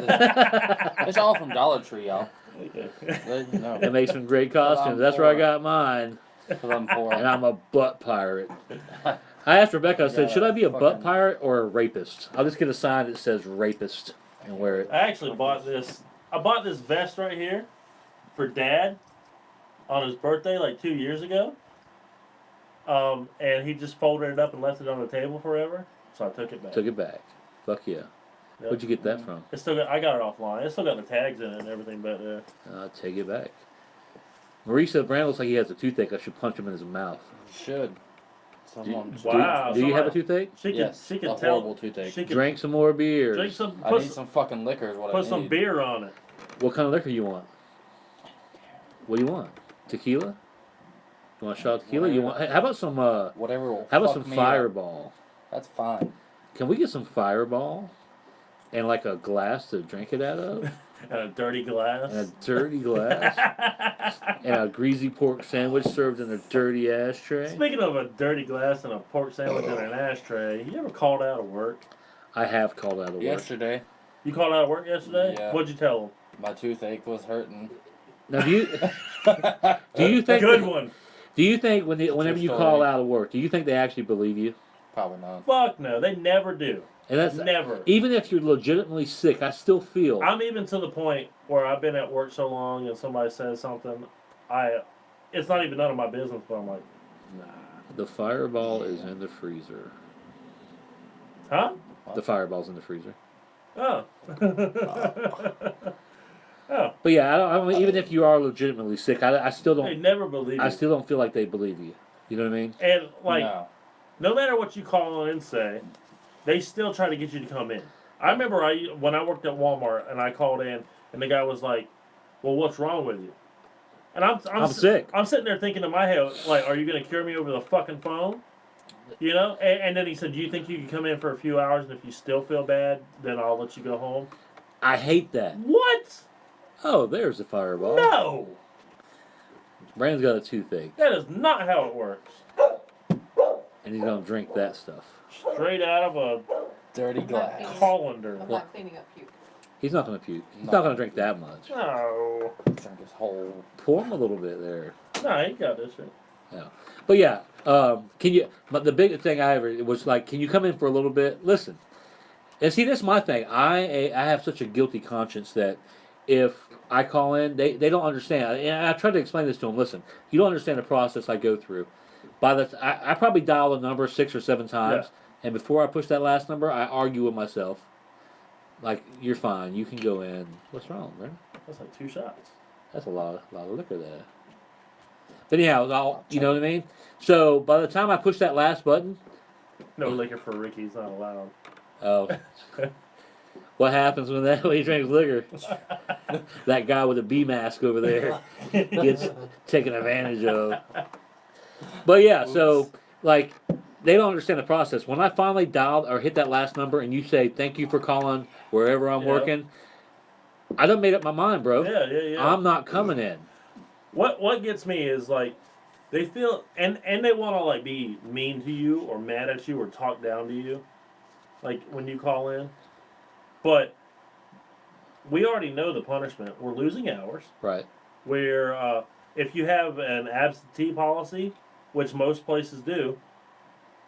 this. It's all from Dollar Tree, y'all. It No, makes some great costumes. That's where I got mine. because I'm poor. And I'm a butt pirate. I asked Rebecca, I said, Yeah, should I be a butt fucking- pirate or a rapist? I'll just get a sign that says rapist and wear it. I actually bought this. I bought this vest right here for Dad on his birthday like 2 years ago. And he just folded it up and left it on the table forever. So I took it back. Took it back. Fuck yeah. Yep. Where'd you get that from? It's still got, I got it offline. It's still got the tags in it and everything, but Take it back. Marie said Brandon looks like he has a toothache. I should punch him in his mouth. Should. Someone. Wow. Do you have a somebody- toothache? she could Yes, she could a tell. horrible toothache. She could Drink some more beers. drink some. I Put, need some fucking liquor. Is what I put need. some beer on it. What kind of liquor you want? What do you want? Tequila? You want a shot of tequila? You want? Hey, how about some? Whatever will How about fuck some me up. Fireball? That's fine. Can we get some Fireball? And like a glass to drink it out of? And a dirty glass. And a dirty glass? And a greasy pork sandwich served in a dirty ashtray? Speaking of a dirty glass and a pork sandwich and an ashtray, you ever called out of work? I have called out of work. Yesterday, You called out of work yesterday? Yeah. What'd you tell them? my toothache was hurting. Now, do you think Good one. Do you think whenever you story. call out of work, do you think they actually believe you? Probably not. Fuck no, they never do. And that's Never. even if you're legitimately sick, I still feel I'm even to the point where I've been at work so long and somebody says something, it's not even none of my business, but I'm like, nah. the Fireball is in the freezer. Huh? The Fireball's in the freezer. Oh. Oh. But yeah, I don't even if you are legitimately sick, I still They don't. never believe I it. still don't feel like they believe you. You know what I mean? And like, No. no matter what you call in and say, they still try to get you to come in. I remember when I worked at Walmart and I called in and the guy was like, "Well, what's wrong with you?" And I'm sick. I'm sitting there thinking in my head, like, "Are you going to cure me over the fucking phone?" You know? And then he said, "Do you think you can come in for a few hours and if you still feel bad, then I'll let you go home?" I hate that. What? Oh, there's the Fireball. No, Brandon's got a toothache, that is not how it works. and he's gonna drink that stuff. Straight out of a Dirty glass. colander. I'm not cleaning up puke. He's not gonna puke. He's No. not gonna drink that much. No, Drink his whole. Pour him a little bit there. no, he got this shit. But yeah, can you? But the big thing I ever was like, can you come in for a little bit? Listen, and see, this is my thing. I have such a guilty conscience that if I call in, they don't understand. And I tried to explain this to them. Listen, you don't understand the process I go through. I probably dial a number 6 or 7 times, and before I push that last number, I argue with myself. Like, you're fine. You can go in. What's wrong, man? That's like 2 shots. That's a lot of liquor there. But anyhow, you know what I mean? So by the time I push that last button, No liquor for Ricky's not allowed. oh, what happens when he drinks liquor? That guy with a bee mask over there gets taken advantage of. But yeah, so like they don't understand the process. When I finally dial or hit that last number and you say thank you for calling wherever I'm Yeah. working, I done made up my mind, bro. Yeah. I'm not coming in. What gets me is like they feel and they want to like be mean to you or mad at you or talk down to you, like when you call in. But we already know the punishment. We're losing hours. Right. Where if you have an absentee policy, which most places do,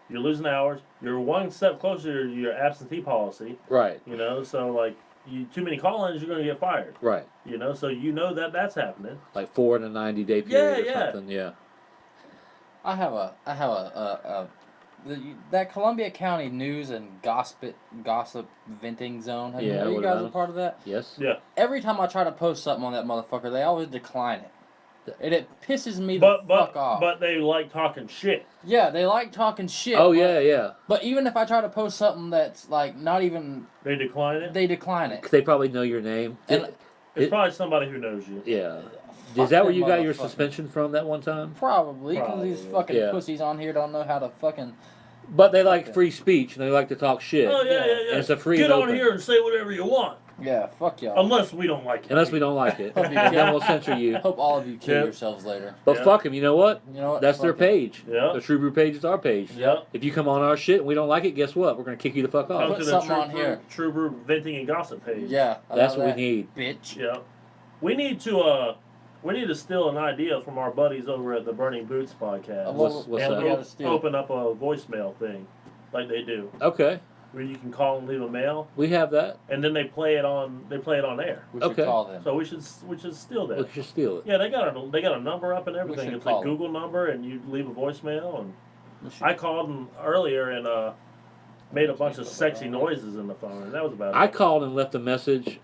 you're losing hours. You're one step closer to your absentee policy. Right. You know, so like you too many call-ins, you're gonna get fired. Right. You know, so you know that that's happening. Like 4 in a 90-day period or Yeah. something. Yeah. I have a that Columbia County news and gossip venting zone. Are you what guys about a part of that? Yes. Yeah. Every time I try to post something on that motherfucker, they always decline it. And it pisses me the fuck off. But they like talking shit. Yeah, they like talking shit. Oh, yeah. But even if I try to post something that's like not even... They decline it? They decline it. Because they probably know your name. It's probably somebody who knows you. Yeah. Fuck Is that where them you got your motherfuckers. suspension from that one time? Probably, because these fucking pussies on here don't know how to fucking... But they like free speech, and they like to talk shit. Oh, yeah. And it's a free Get and on open. here and say whatever you want. Yeah, fuck y'all. Unless we don't like it. Unless we don't like it. Hope you Then we'll censor you. Hope all of you kill Yeah. yourselves later. But Yeah. fuck them, you know what? You know what? That's their Fuck it. page. Yeah. The True Brew page is our page. Yep. If you come on our shit and we don't like it, guess what? We're going to kick you the fuck Come off. Put to the something on here. True Brew Venting and Gossip page. Yeah. I That's know what we that, need. Bitch. Yeah. We need to steal an idea from our buddies over at the Burning Boots podcast. What's and that? we gotta steal? open up a voicemail thing like they do. Okay. Where you can call and leave a mail, We have that. and then they play it on air. We should Okay. call them. So we should steal that. We should steal it. Yeah, they got a number up and everything. should It's call a Google number, and you leave a voicemail. And We should- I called them earlier and made a bunch of sexy noises in the phone, and that was about I it. called and left a message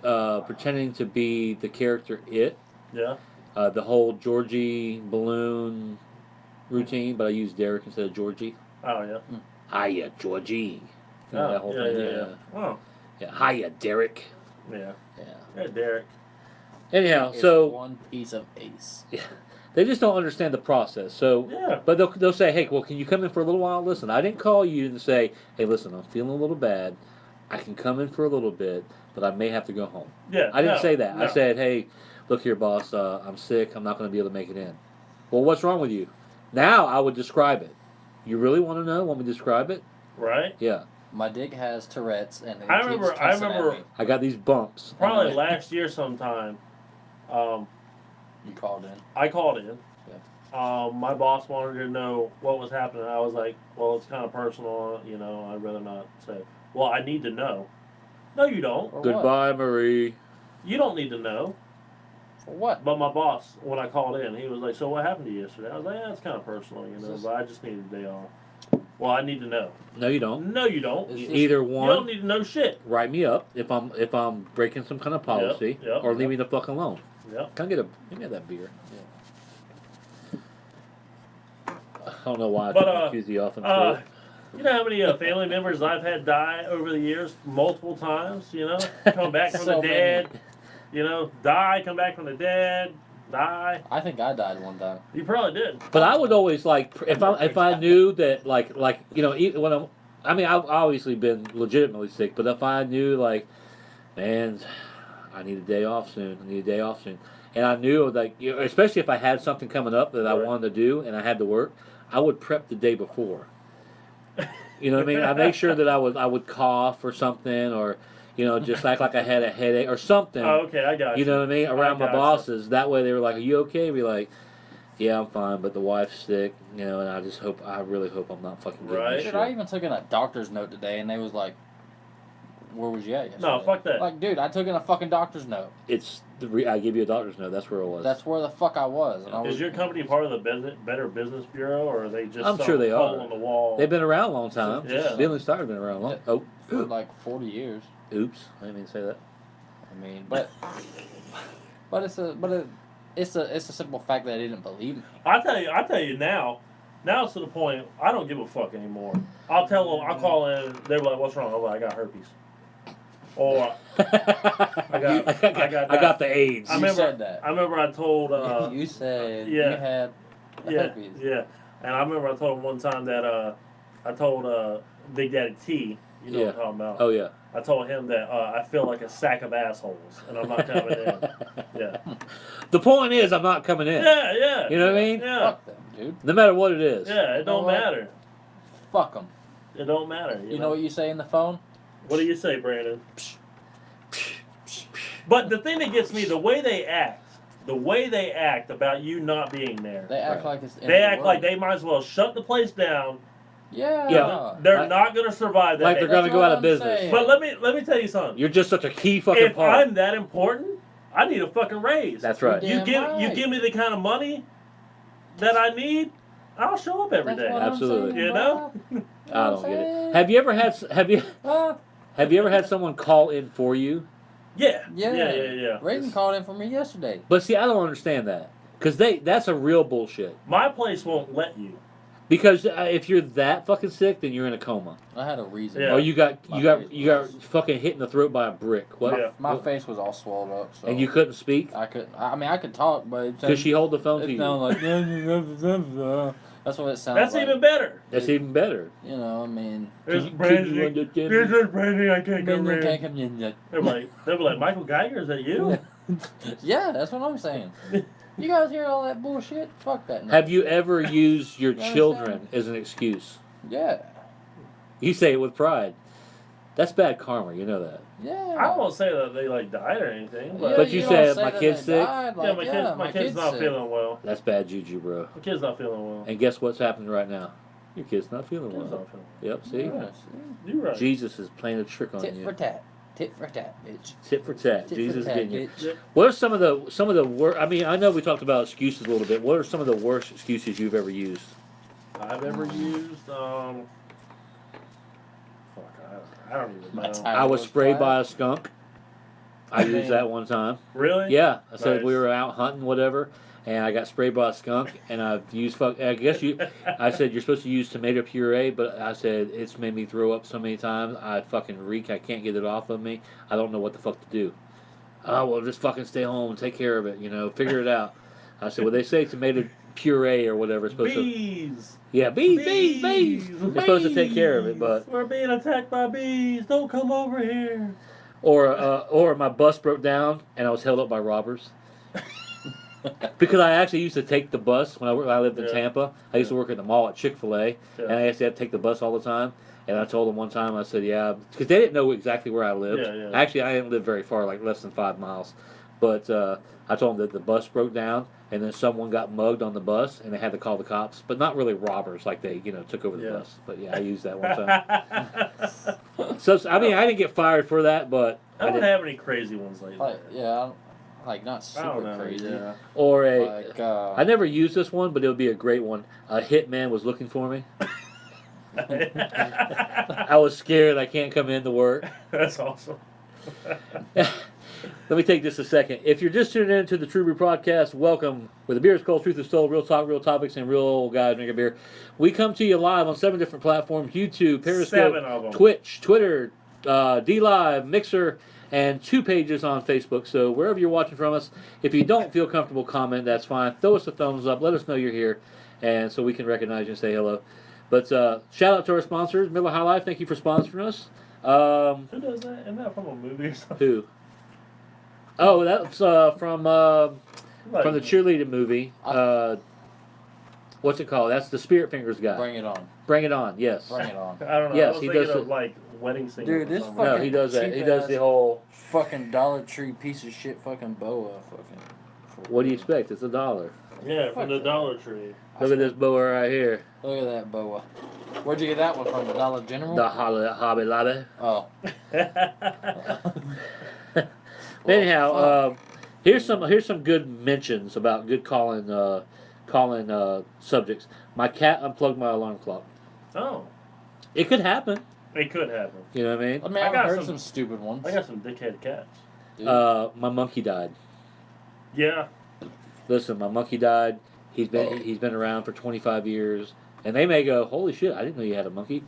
pretending to be the character It. Yeah. The whole Georgie balloon routine, but I used Derek instead of Georgie. Oh yeah. Hiya, Georgie. You know, Oh, that whole yeah, thing. yeah. Oh Yeah. Hiya, Derek. yeah. Yeah. Yeah, Derek. Anyhow, It's so one piece of ace. they just don't understand the process. So, Yeah. but they'll say, "Hey, well, can you come in for a little while?" Listen, I didn't call you and say, "Hey, listen, I'm feeling a little bad. I can come in for a little bit, but I may have to go home." Yeah. I didn't no, say that. no. I said, "Hey, look here, boss. I'm sick. I'm not going to be able to make it in." Well, what's wrong with you? Now I would describe it. You really want to know? Want me to describe it? Right. Yeah. My dick has Tourette's, and it I keeps remember- cussing at me. I got these bumps. Probably last year sometime. You called in. I called in. My boss wanted to know what was happening. I was like, well, it's kind of personal, you know, I'd rather not say. Well, I need to know. No, you don't. For what? Goodbye, Marie. You don't need to know. For what? But my boss, when I called in, he was like, so what happened to you yesterday? I was like, yeah, it's kind of personal, you know, but I just needed a day off. Well, I need to know. No, you don't. No, you don't. It's You just- Either don't one, need to know shit. write me up if I'm breaking some kind of policy, Yep, or leave me the fuck alone. Yep. Can I give me that beer? I don't know why I But, took my QZ off and You know how many family members I've had die over the years, multiple times, you know? Come back from So the dead, you know, die, come back from the dead, die. I think I died one time. You probably did. But I would always like if I knew that like you know when I've obviously been legitimately sick, but if I knew like, man, I need a day off soon. And I knew like especially if I had something coming up that I Right. wanted to do and I had to work, I would prep the day before. You know what I mean? I make sure that I would cough or something, or you know, just act like I had a headache or something. Oh, okay, I got you. You know what I mean? Around my gotcha. bosses. That way they were like, "Are you okay?" Be like, "Yeah, I'm fine, but the wife's sick." You know, and I really hope I'm not fucking getting Right. this Dude, shit. I even took in a doctor's note today, and they was like, "Where was you at yesterday?" No, fuck that. Like, dude, I took in a fucking doctor's note. It's I give you a doctor's note. That's where it was. That's where the fuck I was. And I was Is your company part of the Better Business Bureau, or are they just I'm some sure they hole are. on the wall? They've been around a long time. Yeah. Billy Starr been around a long. Oh, for like 40 years. oops! I didn't mean to say that. I mean, but it's a simple fact that they didn't believe me. I tell you now. Now it's to the point I don't give a fuck anymore. I'll tell them. I'll call in. They were like, "What's wrong?" I'm like, "I got herpes." Or I got the AIDS. I You remember. said that. I remember I told. You said yeah. you had Yeah, herpes. yeah. And I remember I told him one time that I told Big Daddy T. You know what I'm talking about. Oh yeah. I told him that I feel like a sack of assholes, and I'm not coming in. Yeah. The point is, I'm not coming in. Yeah, yeah. You know what I mean? Yeah. Fuck them, dude. No matter what it is. Yeah, it You know don't what? matter. Fuck them. It don't matter. You know what you say in the phone? What do you say, Brandon? But the thing that gets me, the way they act about you not being there. They act Right. like it's. the end They of the act like world. they might as well shut the place down. Yeah. Yeah. They're Like- not going to survive that. Like they're Hey, gonna That's go what out of I'm business. saying. But let me tell you something. You're just such a key fucking If part. I'm that important, I need a fucking raise. That's right. Yeah. You Damn right. give me the kind of money that I need, I'll show up every That's day. what I'm Absolutely. saying, You know? bro. I don't get it. Have you ever had someone call in for you? Yeah. Yeah. Yeah. Raiden called in for me yesterday. But see, I don't understand that because that's a real bullshit. My place won't let you. Because if you're that fucking sick, then you're in a coma. I had a reason. Yeah. Or you got fucking hit in the throat by a brick. What? Yeah. My face was all swelled up. So And you couldn't speak? I couldn't. I mean, I could talk, but Could she hold the phone to it you? sounded like that's what it sounded That's like. even better. That's even better. You know, I mean. There's Could you Brandy. understand There's me? just Brandy. I can't come in. Yeah, They'll be like, Michael Geiger, is that you? that's what I'm saying. You guys hear all that bullshit? Fuck that. No. Have you ever used your You children understand? as an excuse? Yeah. You say it with pride. That's bad karma, you know that. Yeah. I won't say that they like died or anything, but But you don't said, say "My that kid's they sick?" died, yeah, like, my kid's not sick. feeling well. That's bad juju, bro. My kid's not feeling well. And guess what's happening right now? Your kid's not feeling Kid's well. not feeling Yep, see? Yeah, You're right. Jesus is playing a trick on Tit you. for tat. Tit for tat, bitch. Tit for tat. Tit Jesus for tat, getting you. bitch. What are some of the worst? I mean, I know we talked about excuses a little bit. What are some of the worst excuses you've ever used? I've ever used. Fuck, I don't even My know. time. I was was sprayed flat. by a skunk. I used Man. that one time. Really? Yeah, I said Nice. we were out hunting, whatever, and I got sprayed by a skunk. And I've used I guess I said you're supposed to use tomato puree, but I said it's made me throw up so many times. I fucking reek. I can't get it off of me. I don't know what the fuck to do. Oh well, just fucking stay home and take care of it. You know, figure it out. I said, well, they say tomato puree or whatever is supposed to. Bees. Yeah, bees. They're supposed to take care of it, but We're being attacked by bees. Don't come over here. or my bus broke down and I was held up by robbers. Because I actually used to take the bus when I lived in Yeah. Tampa. I used to work at the mall at Chick-fil-A, Yeah. and I used to have to take the bus all the time. And I told them one time, I said, yeah, because they didn't know exactly where I lived. Yeah. Actually, I didn't live very far, like less than 5 miles. But I told them that the bus broke down, and then someone got mugged on the bus, and they had to call the cops. But not really robbers, like they, took over the Yeah. bus. But yeah, I used that one time. So I mean, I didn't get fired for that, but I don't did. have any crazy ones lately. Like not I don't super know. crazy. Yeah. Or a. Like, I never used this one, but it would be a great one. A hitman was looking for me. I was scared I can't come into work. That's awesome. Let me take just a second. If you're just tuning in to the True Brew Podcast, welcome. Where the beer is cold, truth is told, real talk, real topics, and real guys drinking beer. We come to you live on 7 different platforms: YouTube, Periscope, 7 of them. Twitch, Twitter, D-Live, Mixer, and 2 pages on Facebook. So wherever you're watching from us, if you don't feel comfortable, comment. That's fine. Throw us a thumbs up. Let us know you're here, and so we can recognize you and say hello. But shout out to our sponsors, Miller High Life. Thank you for sponsoring us. Who does that? Isn't that from a movie or something? Who? Oh, that's from the cheerleading movie. What's it called? That's the Spirit Fingers guy. Bring it on. Bring it on. Yes. Bring it on. I don't know. Yes, I was he thinking does of it. like wedding singer. Dude, or this something. No, fucking he does that. He cheap does ass the whole. Fucking Dollar Tree piece of shit fucking boa fucking. What do you expect? It's $1. Yeah, from the Dollar Tree. Look at this boa right here. Look at that boa. Where'd you get that one from? The Dollar General? The Hobby Lobby. Oh. Anyhow, here's some good mentions about good calling subjects. My cat unplugged my alarm clock. Oh, It could happen. it could happen. You know what I mean? I mean, I I've got heard some- some stupid ones. I got some dickhead cats. Dude. My monkey died. Yeah. Listen, my monkey died. He's been around for 25 years, and they may go, "Holy shit! I didn't know you had a monkey."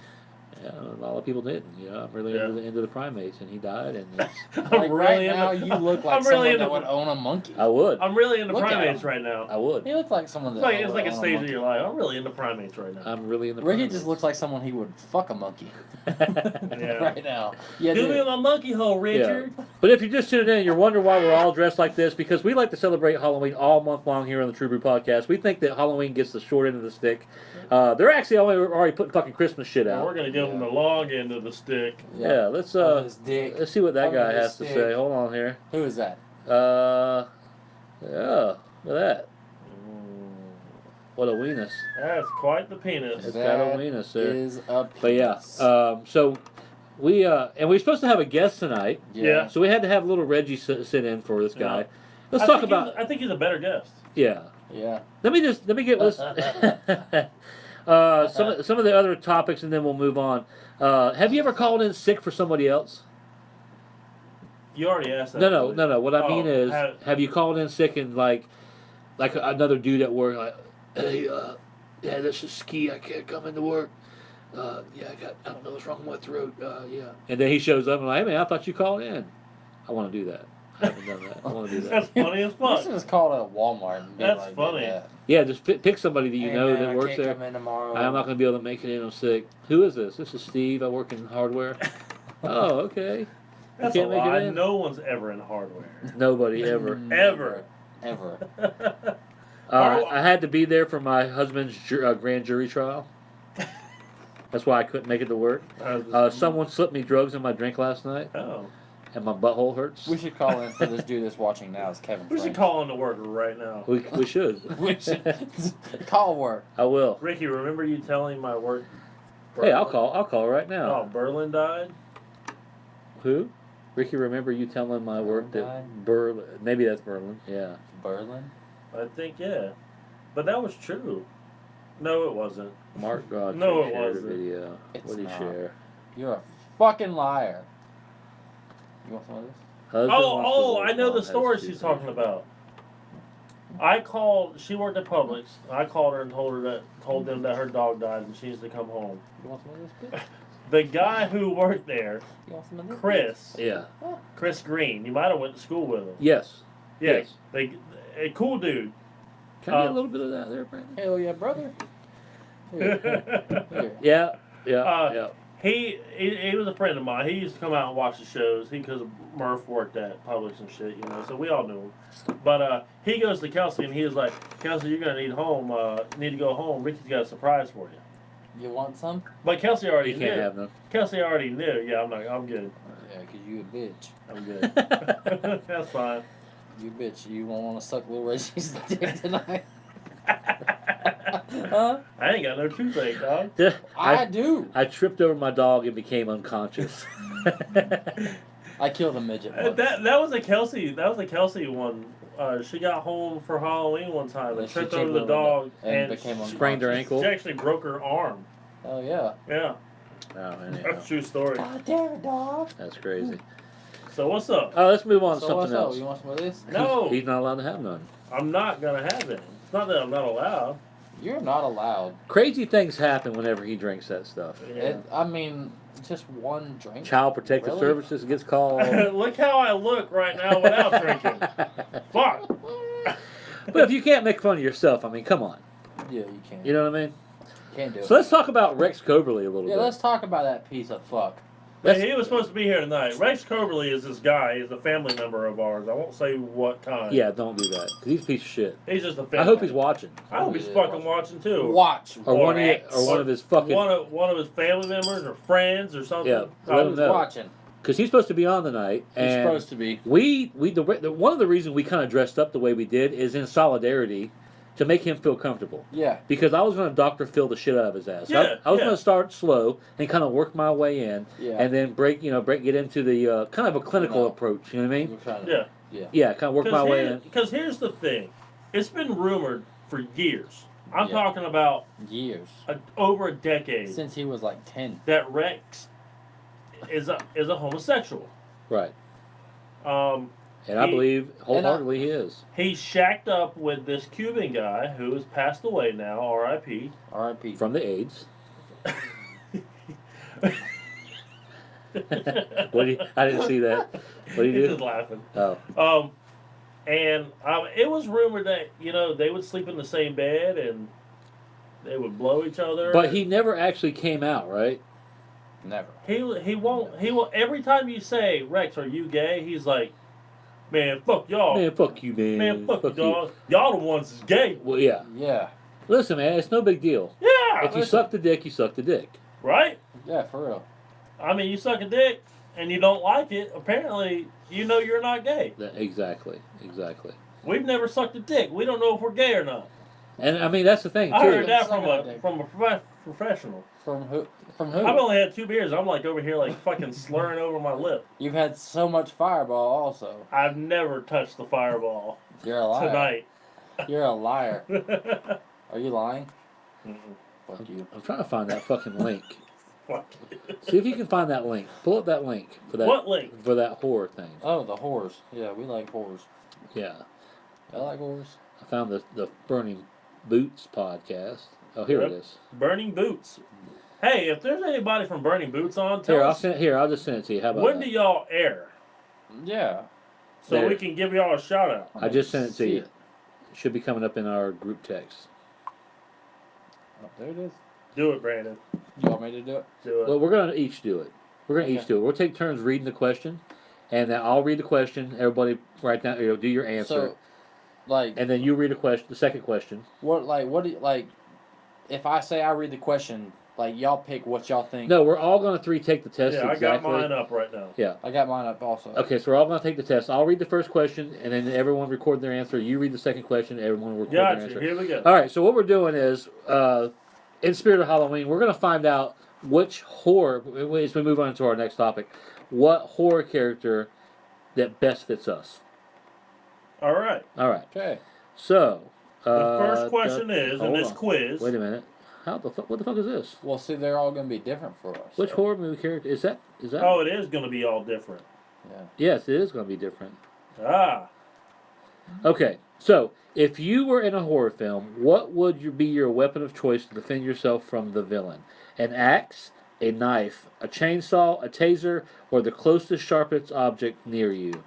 Yeah, a lot of people didn't. I'm really into the primates, and he died, and it's, Like I'm right really now, into, you look like I'm someone really that into- would own a monkey. I would. I'm really into Look at primates him. right now. I would. He looks like someone that It's like a would own stage of monkey. your life. I'm really into primates right now. I'm really into. Ricky primates. just looks like someone he would fuck a monkey Yeah. right now. Yeah, Do me dude. my monkey hole, Richard. But if you're just tuning in, you're wondering why we're all dressed like this, because we like to celebrate Halloween all month long here on the True Brew Podcast. We think that Halloween gets the short end of the stick. They're actually already putting fucking Christmas shit Well, out. we're gonna give them the long end of the stick. Yeah, let's His dick. let's see what that Over guy his has to stick. say. Hold on here. Who is that? Yeah, look at that. What a weenus. That's quite the penis. It's That got a weenus there. Is a penis. But yeah, so we and we're supposed to have a guest tonight, Yeah. so we had to have little Reggie sit in for this guy. Yeah. Let's I talk think about I think he's a better guest. yeah. Yeah. Let me get this. Some of the other topics, and then we'll move on. Have you ever called in sick for somebody else? You already asked that. No. What I mean is, have you called in sick and like another dude at work, like, hey, yeah, this is Ski. I can't come into work. I don't know what's wrong with my throat. Yeah. And then he shows up and like, hey man, I thought you called in. I want to do that. I haven't done that. I want to do that. That's funny as You fuck. should just call it at Walmart and be That's like, funny. Yeah. Yeah, just pick somebody that you Hey, know man, that works I there. can't come in tomorrow. I'm not going to be able to make it in. I'm sick. Who is this? This is Steve. I work in hardware. Oh, okay. That's can't a make it lie. in? No one's ever in hardware. Nobody ever. Ever. I had to be there for my husband's grand jury trial. That's why I couldn't make it to work. Someone slipped me drugs in my drink last night, Oh. and my butthole hurts. We should call in for this dude that's watching now. It's Kevin. We should Frank. call into work right now. We should. We should call work. I will. Ricky, remember you telling my work? Hey, I'll call right now. Oh, Berlin died? Who? Ricky, remember you telling my work that Berlin? Maybe that's Berlin. Yeah. Berlin. I think, yeah. But that was true. No, it wasn't. Mark Godfrey No, it shared a wasn't. video. It's What did he not. share? You're a fucking liar. You want some of this? Husband wants to Oh, work, I know mom the has story to she's do talking something. about. She worked at Publix. I called her and told them that her dog died and she needs to come home. You want some of this, bitch? The guy who worked there, You want some of this? Chris Yeah. Green, you might have went to school with him. Yes. Yeah, Yes. a cool dude. Can I get a little bit of that there, Brandon? Hell yeah, brother. Here. Yeah. Yeah. Uh, yeah. He was a friend of mine. He used to come out and watch the shows. Because Murph worked at Publix and shit, so we all knew him. But he goes to Kelsey and he was like, Kelsey, you're gonna need to go home. Ricky's got a surprise for you. You want some? But Kelsey already You knew. can't have none. Kelsey already knew. Yeah, I'm good. Yeah, 'cause you a bitch. I'm good. That's fine. You bitch. You won't want to suck Lil Reggie's dick tonight. Huh? I ain't got no toothache, dog. I do. I tripped over my dog and became unconscious. I killed a midget once. That was a Kelsey. That was a Kelsey one. She got home for Halloween one time and She tripped kicked over the over dog and and became Sprained her unconscious. ankle. she actually broke her arm. Oh yeah. Yeah, Oh, anyhow. that's a true story. God damn it, dog. That's crazy. So what's up? Oh, let's move on to So what's something up? else. You want some of this? No, He's not allowed to have none. I'm not gonna have any. It's not that I'm not allowed. You're not allowed. Crazy things happen whenever he drinks that stuff. Yeah. I mean, just one drink. Child Protective Really? Services gets called. Look how I look right now without drinking. Fuck. But if you can't make fun of yourself, I mean, come on. Yeah, you can't. You know what I mean? Can't do it. So let's talk about Rex Coberly a little Yeah, bit. let's talk about that piece of fuck. But he was supposed to be here tonight. Rex Coberly is this guy. He's a family member of ours. I won't say what kind. Yeah, don't do that. 'Cause he's a piece of shit. He's just a family. I hope he's watching. I hope he's Yeah, fucking watching too. Watch. Or one Rex. of his fucking. One of his family members or friends or something. Yeah, I let him was- know. Watching. Because he's supposed to be on tonight. He's And supposed to be. one of the reasons we kind of dressed up the way we did is in solidarity to make him feel comfortable. Yeah. Because I was going to Dr. Phil the shit out of his ass. Yeah, I was yeah. going to start slow and kind of work my way in, Yeah. and then get into the kind of a clinical No. approach. You know what I mean? You're trying to, Yeah. Yeah. Yeah, kind of work my way in. Because here's the thing. It's been rumored for years. I'm Yeah. talking about Years. over a decade Since he was like 10. that Rex is a homosexual. Right. And I He- believe wholeheartedly he is. He shacked up with this Cuban guy who has passed away now, R.I.P. R.I.P. From the AIDS. I didn't see that. What do you He's do? just laughing. Oh. It was rumored that they would sleep in the same bed and they would blow each other. But he never actually came out, right? Never. he won't every time you say, Rex, are you gay? He's like, man, fuck y'all. Man, fuck you, man. Man, fuck you, dog. Y'all the ones that's gay. Well, yeah. Yeah. Listen, man, it's no big deal. Yeah. If you suck the dick, you suck the dick. Right? Yeah, for real. I mean, you suck a dick and you don't like it, apparently you're not gay. Exactly. We've never sucked a dick. We don't know if we're gay or not. And I mean, that's the thing, I too. heard that Suck a dick. from a professional. From who? From who? I've only had 2 beers. I'm like over here like fucking slurring over my lip. You've had so much Fireball also. I've never touched the Fireball You're a liar. tonight. You're a liar. Are you lying? Mm-mm. Fuck you. I'm trying to find that fucking link. Fuck. See if you can find that link. Pull up that link for that. What link? For that horror thing. Oh, the whores. Yeah, we like whores. Yeah. I like whores. I found the Burning Boots podcast. Oh, here it is. Burning Boots. Hey, if there's anybody from Burning Boots on, tell Here, us. I'll just send it to you. How about When that? do y'all air? Yeah. So There. we can give y'all a shout out. I just sent it to See you. it. It should be coming up in our group text. Oh, there it is. Do it, Brandon. You want me to do it? Do it. Well, we're gonna each do it. We're gonna each Okay. do it. We'll take turns reading the question, and then I'll read the question. Everybody write down. Do your answer, So, like, and then you read the second question. what do you, like, if I say I read the question, like, y'all pick what y'all think. No, we're all gonna take the test Yeah, exactly. I got mine up right now. Yeah. I got mine up also. Okay, so we're all gonna take the test. I'll read the first question, and then everyone record their answer. You read the second question. Everyone will record their Gotcha. answer. Here we go. All right. So what we're doing is, in spirit of Halloween, we're gonna find out which horror. As we move on to our next topic, what horror character that best fits us. All right. All right. Okay. So The first question is, in hold this on. quiz. Wait a minute. How the fuck? What the fuck is this? Well, see, they're all going to be different for us. Which horror movie character is that? Is that? Oh, it is going to be all different. Yeah. Yes, it is going to be different. Ah. Okay, so if you were in a horror film, what would be your weapon of choice to defend yourself from the villain? An axe, a knife, a chainsaw, a taser, or the closest, sharpest object near you?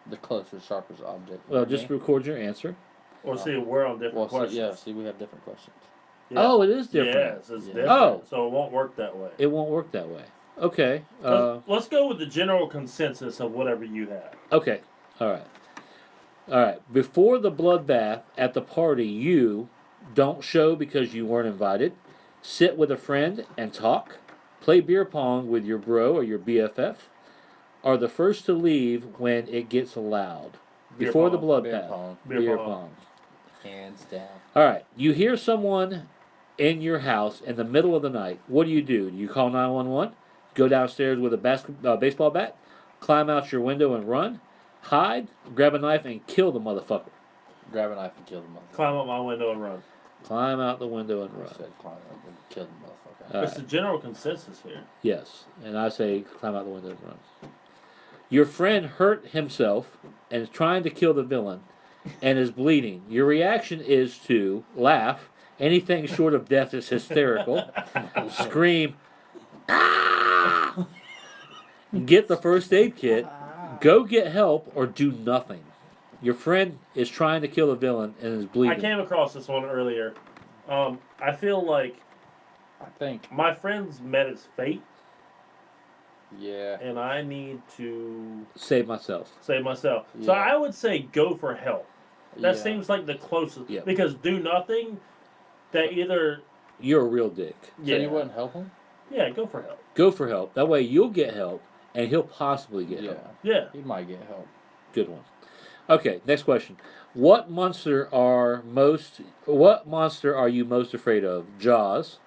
The closest, sharpest object. Well, for just me. record your answer. Well, see, we're on different Well, questions. see, yeah, see, we have different questions. Yeah. Oh, it is different. Yes, it's Yeah. different. Oh. So it won't work that way. It won't work that way. Okay. Let's go with the general consensus of whatever you have. Okay. All right. All right. Before the bloodbath at the party, you don't show because you weren't invited. Sit with a friend and talk. Play beer pong with your bro or your BFF. Are the first to leave when it gets loud. Beer Before the pong. bloodbath. pong. Beer pong. Hands down. All right. You hear someone in your house in the middle of the night. What do? Do you call 911? Go downstairs with a baseball bat? Climb out your window and run? Hide? Grab a knife and kill the motherfucker? Grab a knife and kill the motherfucker. Climb up my window and run. Climb out the window and I run. said climb up and kill the motherfucker. All It's the right. general consensus here. Yes. And I say climb out the window and run. Your friend hurt himself and is trying to kill the villain and is bleeding. Your reaction is to laugh. Anything short of death is hysterical. Scream, ah! Get the first aid kit. Go get help or do nothing. Your friend is trying to kill the villain and is I bleeding. came across this one earlier. I feel like I think, my friend's met his fate, yeah. and I need to Save myself. save myself. So Yeah. I would say go for help. That yeah. seems like the closest. Yeah. Because do nothing, that either... You're a real dick. Yeah, So you wouldn't help him? yeah, go for help. Go for help. That way you'll get help and he'll possibly get Yeah. help. Yeah. He might get help. Good one. Okay, next question. What monster are you most afraid of? Jaws,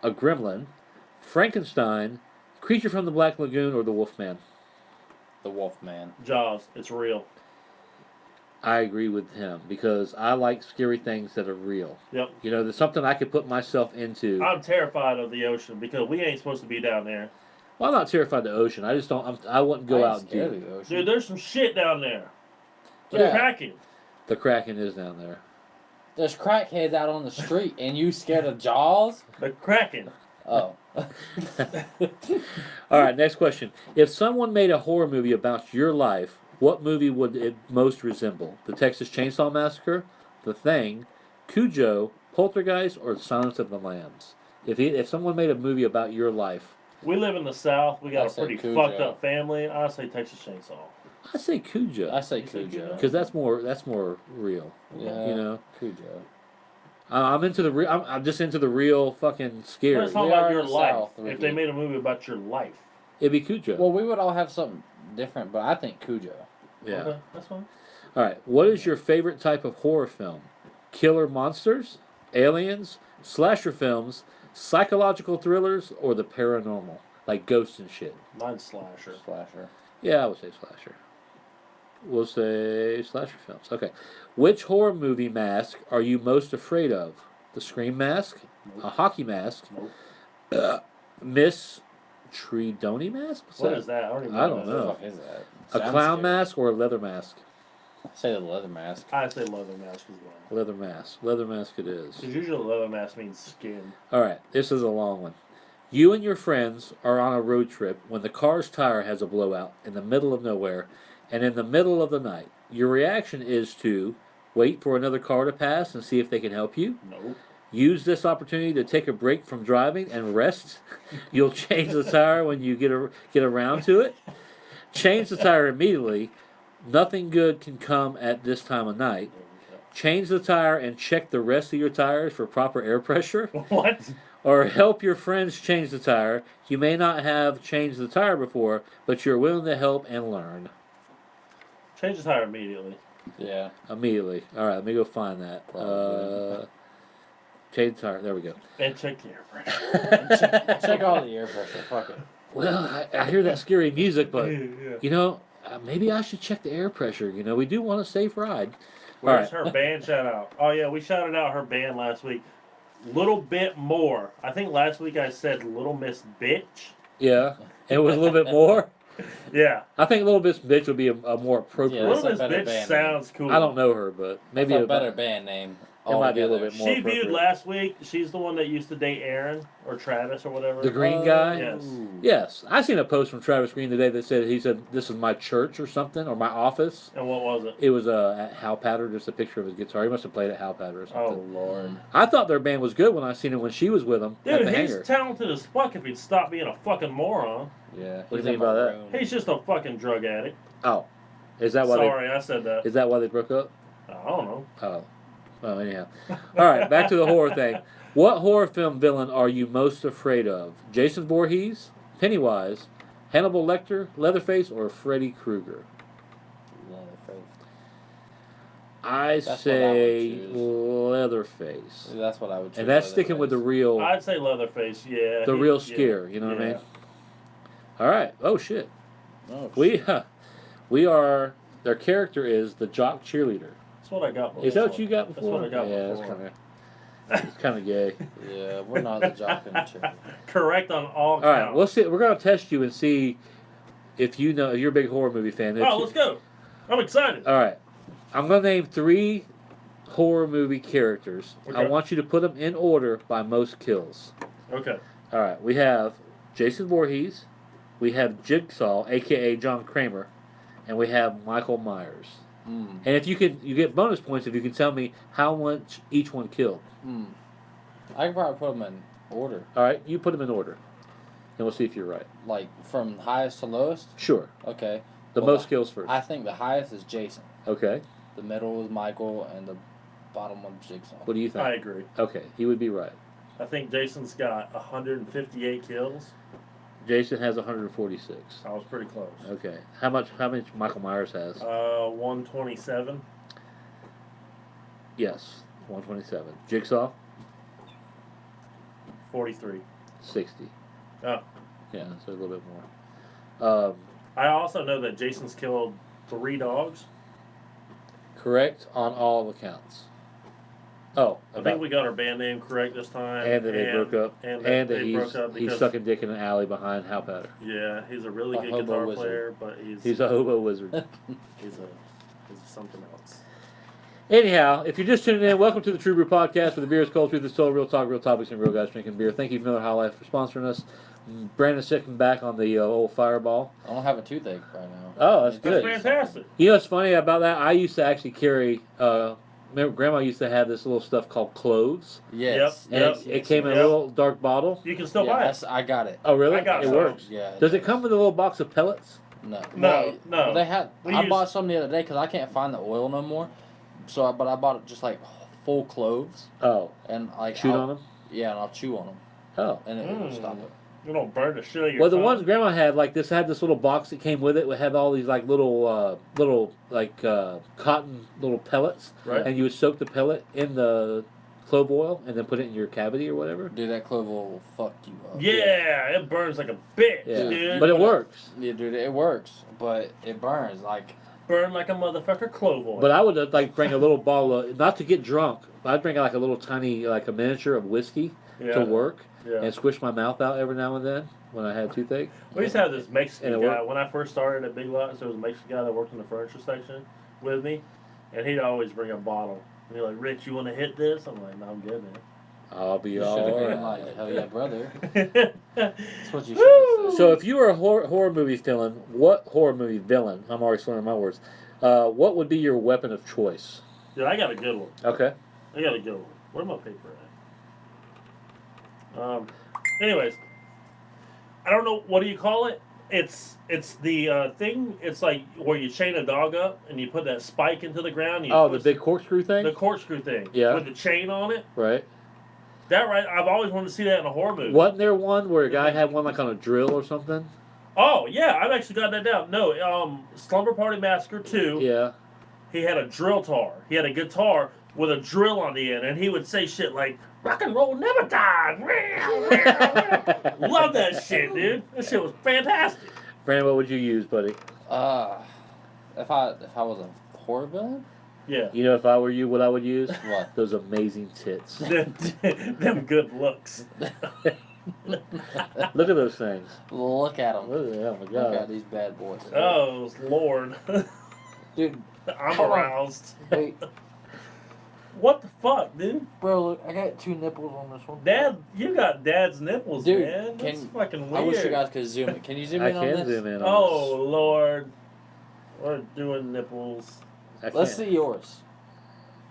a gremlin, Frankenstein, creature from the Black Lagoon, or the Wolfman? The Wolfman. Jaws. It's real. I agree with him because I like scary things that are real. Yep. You know, there's something I could put myself into. I'm terrified of the ocean because we ain't supposed to be down there. Well, I'm not terrified of the ocean. I just don't. I wouldn't go I ain't out scared deep. of the ocean. Dude, there's some shit down there. The Yeah. Kraken. The Kraken is down there. There's crackheads out on the street, and you scared of Jaws? The Kraken. Oh. All right, next question. If someone made a horror movie about your life, what movie would it most resemble? The Texas Chainsaw Massacre, The Thing, Cujo, Poltergeist, or Silence of the Lambs? If someone made a movie about your life, We live in the South. We got I a say pretty Cujo. fucked up family. I say Texas Chainsaw. I say Cujo I say You say Cujo. Cujo? because that's more real. Yeah. You know, Cujo. I'm into the real. I'm just into the real fucking scary. Let's talk We about are your in the life. South, If Ricky. they made a movie about your life. It'd be Cujo. Well, we would all have something different, but I think Cujo. yeah. Okay, that's fine. All right. What is your favorite type of horror film? Killer monsters, aliens, slasher films, psychological thrillers, or the paranormal, like ghosts and shit? Mine's slasher. Slasher. Yeah, I would say slasher. we'll say slasher films. Okay. Which horror movie mask are you most afraid of? The Scream mask? Nope. A hockey mask? Nope. Miss Tridoni mask? What's What that? is that? I don't even I know. don't What the know. fuck is that? A Sounds clown scary. mask or a leather mask? Say the leather mask. I say leather mask as well. Leather mask. Leather mask it is. Because usually leather mask means skin. Alright, this is a long one. You and your friends are on a road trip when the car's tire has a blowout in the middle of nowhere and in the middle of the night. Your reaction is to wait for another car to pass and see if they can help you. Nope. Use this opportunity to take a break from driving and rest. You'll change the tire when you get around to it. Change the tire immediately. Nothing good can come at this time of night. There we go. Change the tire and check the rest of your tires for proper air pressure. What? Or help your friends change the tire. You may not have changed the tire before, but you're willing to help and learn. Change the tire immediately. Yeah. Immediately. Alright, let me go find that. Probably. Change the tire. There we go. And check the air pressure. Check all the air pressure. Fuck it. Well, I hear that scary music, but, Yeah. you know, maybe I should check the air pressure. You know, we do want a safe ride. Where's Alright. her band shout out? Oh yeah, we shouted out her band last week. Little bit more. I think last week I said Little Miss Bitch. Yeah. And with a little bit more. Yeah. I think Little Miss Bitch would be a more appropriate. Yeah, that's Little a Miss better Bitch band sounds cool. I don't know her, but maybe That's a better band name. It might be a little altogether. bit more She viewed appropriate. last week. She's the one that used to date Aaron or Travis or whatever. The green guy? Yes. Yes. I seen a post from Travis Green today that said this is my church or something, or my office. And what was it? It was at Hal Patter, just a picture of his guitar. He must have played at Hal Patter or Oh something. Lord. I thought their band was good when I seen it when she was with them at Dude, the he's hangar. talented as fuck if he'd stop being a fucking moron. Yeah. What do you He's think a about that? maroon. He's just a fucking drug addict. Oh. Is that why Sorry, I said that. they is that why they broke up? I don't know. Oh. Well, anyhow. All right, back to the horror thing. What horror film villain are you most afraid of? Jason Voorhees, Pennywise, Hannibal Lecter, Leatherface, or Freddy Krueger? Leatherface. I That's what I say would choose. Leatherface. That's what I would choose. And that's sticking with the Leatherface. real I'd say Leatherface, yeah. the real scare, you know what I mean? All right. Oh shit. Oh, We are their character is the jock cheerleader. That's what I got before. Is that what you got That's before? what I got yeah, before. it's kind of gay. Yeah, we're not the jock and the cheerleader. Correct on all counts. All right, we'll see. We're gonna test you and see if you know. If you're a big horror movie fan. If Oh, you- let's go. I'm excited. All right, I'm gonna name 3 horror movie characters. I Okay. want you to put them in order by most kills. Okay. All right, we have Jason Voorhees, we have Jigsaw, aka John Kramer, and we have Michael Myers. Mm. And if you get bonus points if you can tell me how much each one killed. Mm. I could probably put them in order, All right, you put them in order, and we'll see if you're right. like from highest to lowest. Sure. Okay. The Well, most kills first. I think the highest is Jason. Okay. The middle is Michael, and the bottom one is Jigsaw. What do you think? I agree. Okay, he would be right. I think Jason's got 158 kills. Jason has 146. I was pretty close. Okay. How much Michael Myers has? 127. Yes, 127. Jigsaw, 43. 60. Oh. Yeah, so a little bit more. I also know that Jason's killed 3 dogs. Correct on all accounts. Oh, I think we got our band name correct this time. and that they broke up. And And that they broke up he's because, sucking dick in an alley behind Hal Patter. yeah, he's a really A good hobo guitar wizard. player, but He's a hobo wizard. he's something else. Anyhow, if you're just tuning in, welcome to the True Brew Podcast, where the beer is cold, truth is told, real talk, real topics, and real guys drinking beer. Thank you, Miller High Life, for sponsoring us. Brandon's sitting back on the old Fireball. I don't have a toothache right now. Oh, that's That's good. fantastic. You know what's funny about that? I used to actually carry. Remember, Grandma used to have this little stuff called cloves, Yes. and yes, it yes, came in a Yep. little dark bottle. You can still yeah, buy it. that's- I got it. Oh, really? I got it some. works. Yeah. Does it come with a little box of pellets? No. No, Well, no. well, they had. We I use- bought some the other day because I can't find the oil no more. So, but I bought just like full cloves Oh, and like chewed I'll- on them. Yeah, and I'll chew on them, Oh. and it will stop it. You don't burn the shit out of your Well, the tongue. ones Grandma had, like this, had this little box that came with it. It had all these like little cotton little pellets, Right. and you would soak the pellet in the clove oil and then put it in your cavity or whatever. Dude, that clove will fuck you up. Yeah, it burns like a bitch, Yeah, dude. but it works. Yeah, dude, it works, but it burns. Like burn like a motherfucker clove oil. But I would like bring a little bottle of, not to get drunk, but I'd bring like a little tiny, like a miniature of whiskey to work and squish my mouth out every now and then when I had toothache. We used to have this Mexican guy. worked. When I first started at Big Lots, there was a Mexican guy that worked in the furniture section with me, and he'd always bring a bottle. And he'd like, Rich, you want to hit this? I'm like, no, I'm good, man. I'll be You should have all been right. like, hell yeah, brother. That's what you should have said. So if you were a horror movie villain, what horror movie villain? I'm already slurring my words. What would be your weapon of choice? Dude, I got a good one. Okay. I got a good one. Where's my paper at? Anyways, I don't know, what do you call it? It's the thing. It's like where you chain a dog up and you put that spike into the ground. You Oh, the twist big corkscrew thing. the corkscrew thing. Yeah. With the chain on it. Right. That right? I've always wanted to see that in a horror movie. Wasn't there one where a guy had one like on a drill or something? Oh yeah, I've actually got that down. No, Slumber Party Massacre 2. Yeah. He had a drill tar. He had a guitar with a drill on the end, and he would say shit like "Rock and roll never died." Love that shit, dude. That shit was fantastic. Brandon, what would you use, buddy? If I was a horror villain, Yeah. You know, if I were you, what I would use? what? Those amazing tits. Them good looks. Look at those things. Look at them. Oh my Look god. at these bad boys. Oh Lord, Dude, I'm Hold on. aroused. wait, What the fuck, dude? bro, look, I got 2 nipples on this one. Dad, you got Dad's nipples, Dude, man. That's can- fucking weird. I wish you guys could zoom in. Can you zoom I in on can this? zoom in on Oh Lord, we're doing nipples. this. I Let's can't. see yours.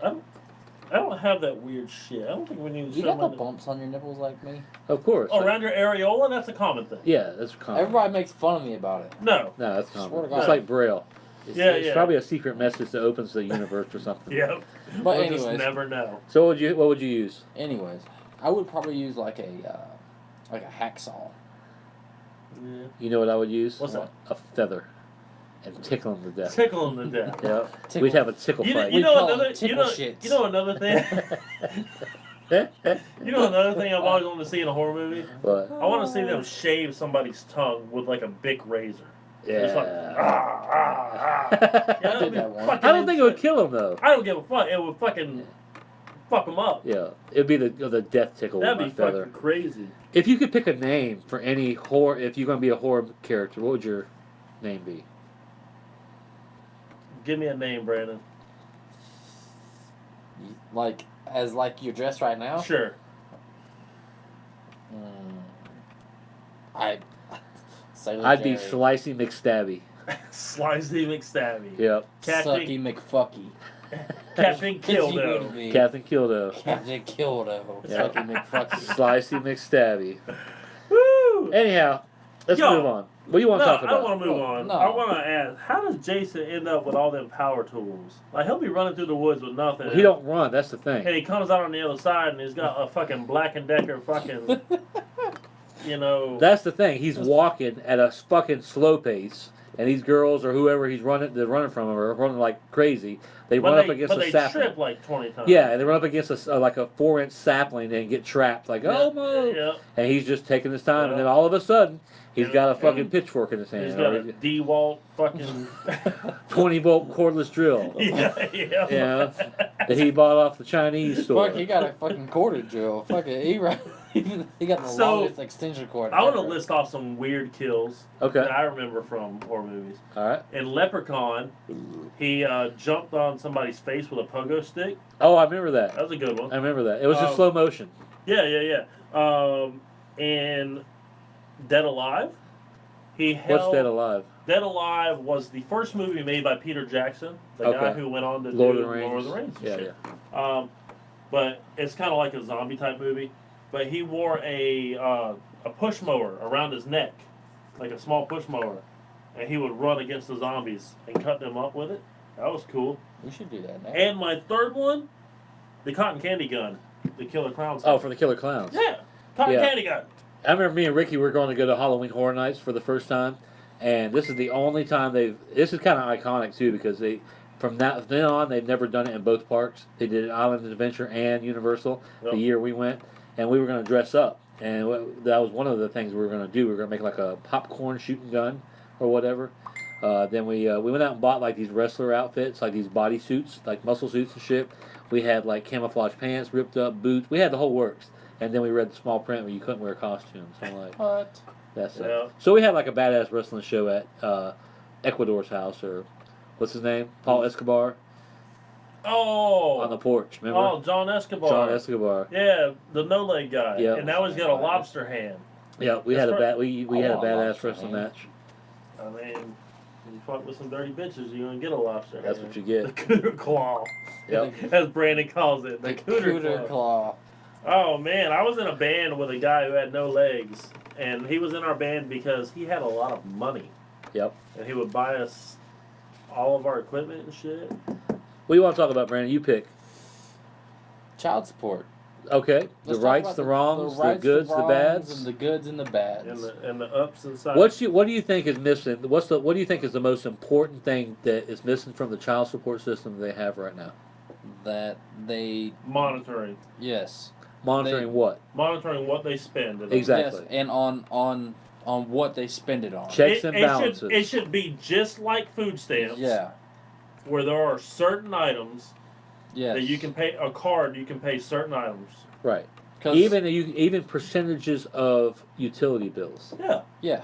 I don't have that weird shit. I don't think we need to You show got my the bumps on your nipples like me? Of course. Oh, around your areola? That's a common thing. Yeah, that's common. Everybody makes fun of me about it. No. No, that's Swear common. to God. It's like Braille. It's, Yeah, it's yeah. probably a secret message that opens the universe or something. Yeah. But We'll just anyways, never know. So what would you use? anyways, I would probably use like a hacksaw. Yeah. You know what I would use? What's that? A feather. And tickle him to death. Tickle him to death. Yeah. Tickle. We'd have a tickle You know, fight. you We know call another. them tickle shits. You know another thing. You know another thing I've always wanted to see in a horror movie. What? I want to see them shave somebody's tongue with like a big razor. Just like, Yeah. Yeah, I did that once. fucking I don't think it would insane. kill him though. I don't give a fuck. It would fucking fuck them up. Yeah, it'd be the death tickle That'd with be my feather. fucking crazy. If you could pick a name for any horror, if you're gonna be a horror character, what would your name be? Give me a name, Brandon. Like, as like you're dressed right now? Sure. Sailor I'd be Jerry. Slicey McStabby. Slicey McStabby. Yep. Sucky McFucky. Captain You Kildo. would be Captain Kildo. Captain Kildo. Yeah. Sucky McFucky. Slicey McStabby. Woo! Anyhow, let's Yo. move on. What do you want No, to talk I about? want to move on. No. I want to ask, how does Jason end up with all them power tools? Like, he'll be running through the woods with nothing. He don't run. That's the And thing. he comes out on the other side and he's got a fucking Black & Decker fucking, you know. That's the thing. He's walking at a fucking slow pace, and these girls or whoever they're running from him are running like crazy. They run up against but a they sapling. trip like 20 times. Yeah, and they run up against like a 4-inch sapling and get trapped. Like, oh no! Yeah. And he's just taking his time, and then Yeah. all of a sudden, he's And- got a fucking and pitchfork in his hand. He's got or a DeWalt fucking. 20-volt cordless drill. yeah. Yeah, that he bought off the Chinese store. Fuck, he got a fucking corded drill. Fuck it, he got the So, longest extension cord. I want to ever. list off some weird kills Okay, that I remember from horror movies. all right. In Leprechaun, he jumped on somebody's face with a pogo stick. Oh, I remember that. That was a good one. I remember that. It was just Um, slow motion. Yeah. And Dead Alive, he What's held. Dead Alive? Dead Alive was the first movie made by Peter Jackson, the guy Okay. who went on to Lord do of the Rings. Lord of the Rings. And Yeah, shit. yeah. But it's kind of like a zombie type movie. But he wore a push mower around his neck, like a small push mower, and he would run against the zombies and cut them up with it. That was cool. We should do that now. And my third one, the cotton candy gun, the Killer Clowns. Oh, for the Killer Clowns. Yeah, cotton Yeah. candy gun. I remember me and Ricky were going to go to Halloween Horror Nights for the first time, and this is the only time this is kind of iconic too because from then on they've never done it in both parks. They did it at Island Adventure and Universal Yep. the year we went, and we were going to dress up, and that was one of the things we were going to do. We were going to make like a popcorn shooting gun or whatever. Then we went out and bought like these wrestler outfits, like these body suits, like muscle suits and shit. We had like camouflage pants, ripped up boots. We had the whole works. And then we read the small print where you couldn't wear costumes. I'm like, What? that's it. Yeah. So we had like a badass wrestling show at Ecuador's house, or what's his name? Paul Escobar. Oh. On the porch, remember? Oh, John Escobar. John Escobar. Yeah, the no leg guy. Yeah. And now he's got a lobster hand. Yeah, we had That's we I had a want a badass lobster wrestling hand. match. I mean, you fuck with some dirty bitches, you're gonna get a lobster That's hand. what you get. The cooter claw. Yep. As Brandon calls it. The cooter claw. claw. Oh man, I was in a band with a guy who had no legs, and he was in our band because he had a lot of money, Yep. and he would buy us all of our equipment and shit. What do you want to talk about, Brandon? You pick. Child support. Okay. Let's The talk rights, about the wrongs, the rights, goods, the wrongs, bads. and the goods and the bads. And the ups and sides. What do you think is missing? What do you think is the most important thing that is missing from the child support system they have right now? That they monitoring Monitoring what? monitoring what they spend. Exactly. yes, and on what they spend it on. Checks and balances. It should be just like food stamps. Yeah. Where there are certain items Yes. that you can pay a card. You can pay certain items. Right. 'Cause- Even percentages of utility bills. Yeah. Yeah.